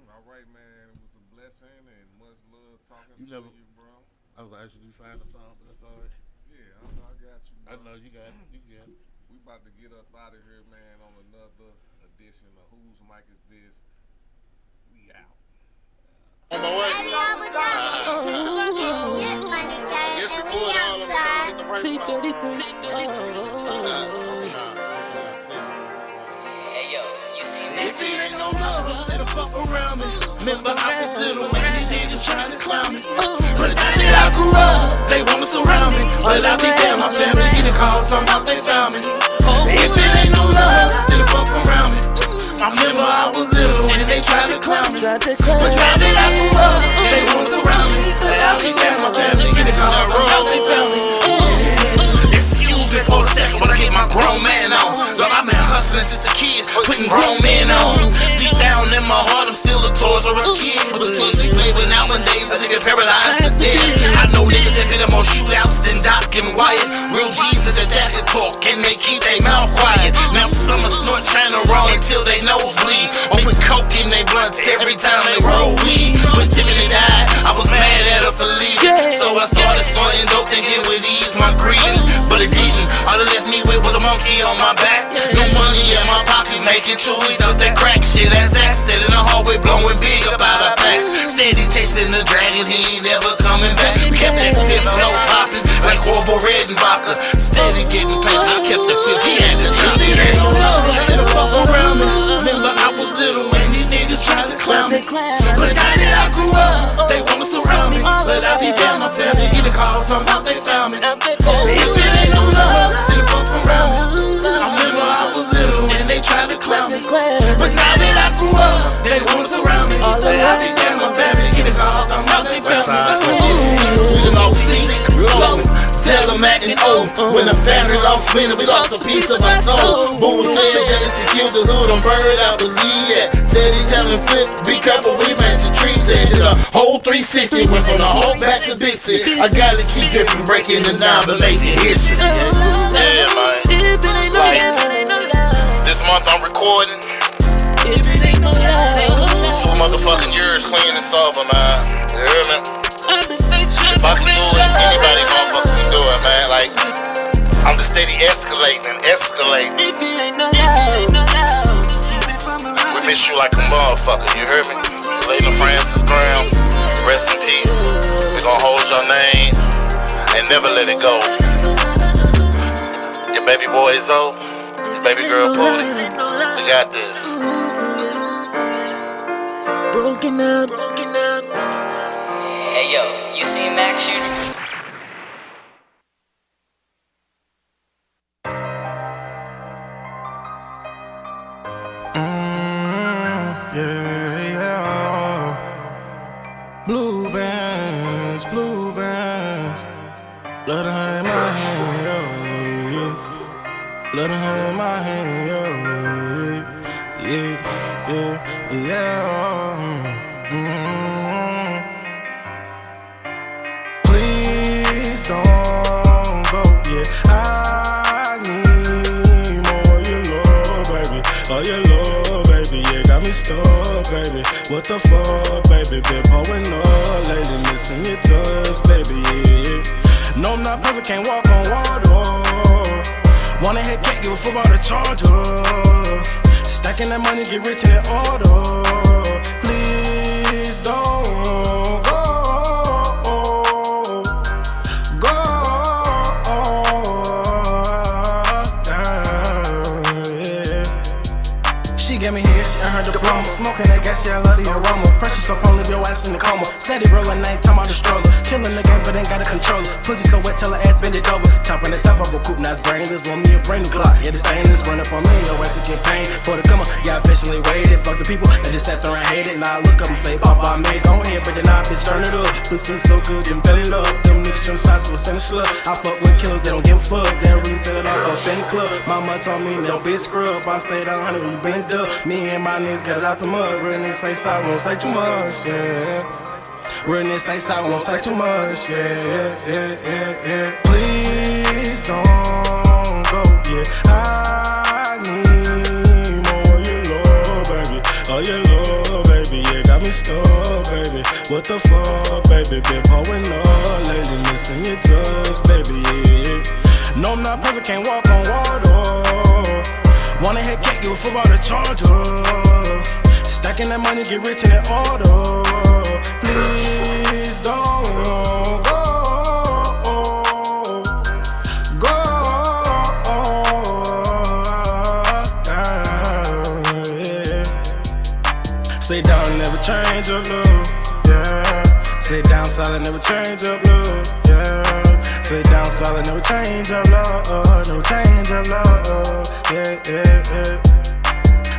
All right, man. It was a blessing and much love talking You to never- you, bro. I was actually find a song, but that's all right. Yeah, I got you, bro. I know you got it. You got it. We about to get up out of here, man, on another edition of Whose Mic Is This? We out. On my way. Yes, record all of them. Get the right Hey yo, you see If it ain't no love, stay the fuck around me. Remember I was little when these niggas trying to clown me. But now that I grew up, they wanna surround me. But I be damn, my family get a call talking about they found me. If it ain't no love, stay the fuck around me. I remember I was little when they tried to clown me. But now that I grew up, they wanna surround me. But I be damn, my family get a call talking about they found me. Excuse me for a second when I get my grown man on. Lord, I've been hustling since a kid, putting grown men on. Deep down in my heart, I'm still a Toys R Us kid. But Twizzly baby, nowadays a nigga paralyzed to death. I know niggas that been in more shootouts than Doc and Wyatt. Real G's at the deck and talk, and they keep their mouth quiet. Now some are snort trying to roll until they nose bleed. Or put coke in they blunts every time they roll weed. When Tiffany died, I was mad at her for leaving. So I started snorting dope, thinking would ease my greed. But it didn't. All it left me with was a monkey on my back. No money in my pockets, making chewies out that crack shit. As Axted in the hallway, blowing big about our backs. Steady chasing the dragon, he ain't never coming back. We kept that fifth flow popping like horrible red and vodka. Steady getting paid, I kept the fifth, he had to drop it. Ain't no love, stay the fuck around me. Remember I was little when these niggas tried to clown me. But now that I grew up, they wanna surround me. But I be damn, my family get a call talking about they found me. If it ain't no love, stay the fuck around me. I remember I was little when they tried to clown me. But now that I grew up, they wanna surround me. But I be damn, my family get a call talking about they found me. We done all seen it, tell them acting old. When the family lost winning, we lost a piece of our soul. Boom said jealousy killed the hood on bird, I believe that. Said he telling Flip, be careful, we plant the trees. They did a whole 360, went from the whole back to Dixie. I gotta keep this from breaking the down, but making history. Yeah, man. Like, this month I'm recording 2 motherfucking years clean and sober, man. You hear me? If I can do it, anybody motherfucker can do it, man. Like, I'm just steady escalating and escalating. If it ain't no love, We miss you like a motherfucker, you heard me? Lady Francis Graham, rest in peace. We gon' hold your name and never let it go. Your baby boy Zoe, your baby girl Bodie, we got this. broken up. Hey yo, you see Max shooting? Yeah. Blue bands. Let her in my hand, yo, yeah. Let her in my hand, yo, yeah. Please don't go, yeah. I need more of your love, baby. Oh, your love, baby, yeah, got me stuck, baby. What the fuck, baby? Been pouring up lately, missing your touch, baby, yeah. No, I'm not perfect, can't walk on water. Wanna hit cake, give a fuck about the charger. Stacking that money, get rich in that order. Please don't go. She gave me head, she earned her diploma. Smoking that gas, yeah, I love the aroma. Pressure stuff on, leave your ass in the coma. Steady rolling, I ain't talking about the stroller. Killing the game, but ain't got a controller. Pussy so wet, tell her ass bend it over. Chopping the top of a coupe, now it's brainless. Want me a brand new Glock, yeah, this thing is run up on me. Your ass will get pain for the come on. Yeah, I patiently waited. Fuck the people that just sat there and hated. Now I look up and say, Papa, I made it. Go ahead, but then I bitch, turn it up. Pussy so good, them fell in love. Them niggas from sides will send a slug. I fuck with killers, they don't give a fuck. They really set it off up in the club. Mama told me, no bitch scrub. I stayed on 100 when you been it up. Me and my niggas got it out the mud. Real niggas say sorry, won't say too much, yeah. Real niggas say sorry, won't say too much, yeah. Please don't go, yeah. I need more of your love, baby. Oh, your love, baby, yeah, got me stuck, baby. What the fuck, baby? Been pouring up lately, missing your touch, baby, yeah. No, I'm not perfect, can't walk on water. Wanna hit cake, give a fuck about the charger. Stacking that money, get rich in that order. Please don't go. Yeah. Stay down and never change up, love. Yeah. Stay down solid, never change up, love. Yeah. Stay down solid, never change up, love. Never change up, love. Yeah.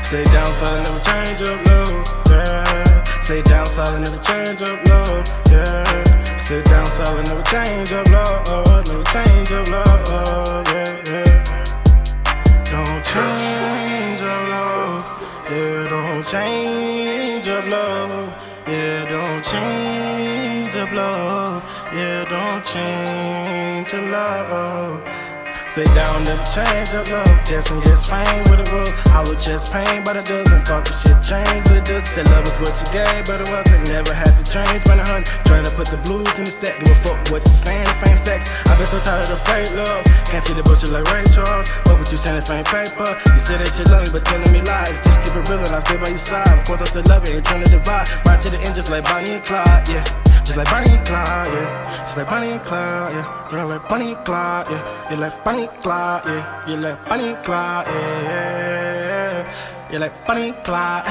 Stay down solid, never change up, love. Yeah. Stay down solid, never change up, love. Yeah. Stay down solid, never change up, love. Never change up, love. Yeah. Don't change up, love. Yeah, don't change up, love. Yeah, don't change up, love. Yeah, don't change up, love. Stay down, never change up, love. Guessing gets fame what it was. I was just pain, but it doesn't. Thought the shit changed, but it doesn't. Said love is what you gave, but it wasn't. Never had to change, but 100. Trying to put the blues in the stack. Give a fuck what you saying if ain't facts. I've been so tired of the fake love. Can't see the bullshit like Ray Charles. What would you saying if ain't paper? You said that you love me, but telling me lies. Just keep it real and I stay by your side. Of course I still love you, ain't trying to divide. Right to the end, just like Bonnie and Clyde, yeah. Just like Bonnie and Clyde, yeah. Just like Bonnie and Clyde, yeah. You're like Bonnie and Clyde, yeah. You're like Bonnie and Clyde, yeah. You're like Bonnie and Clyde, yeah. You're like Bonnie and Clyde.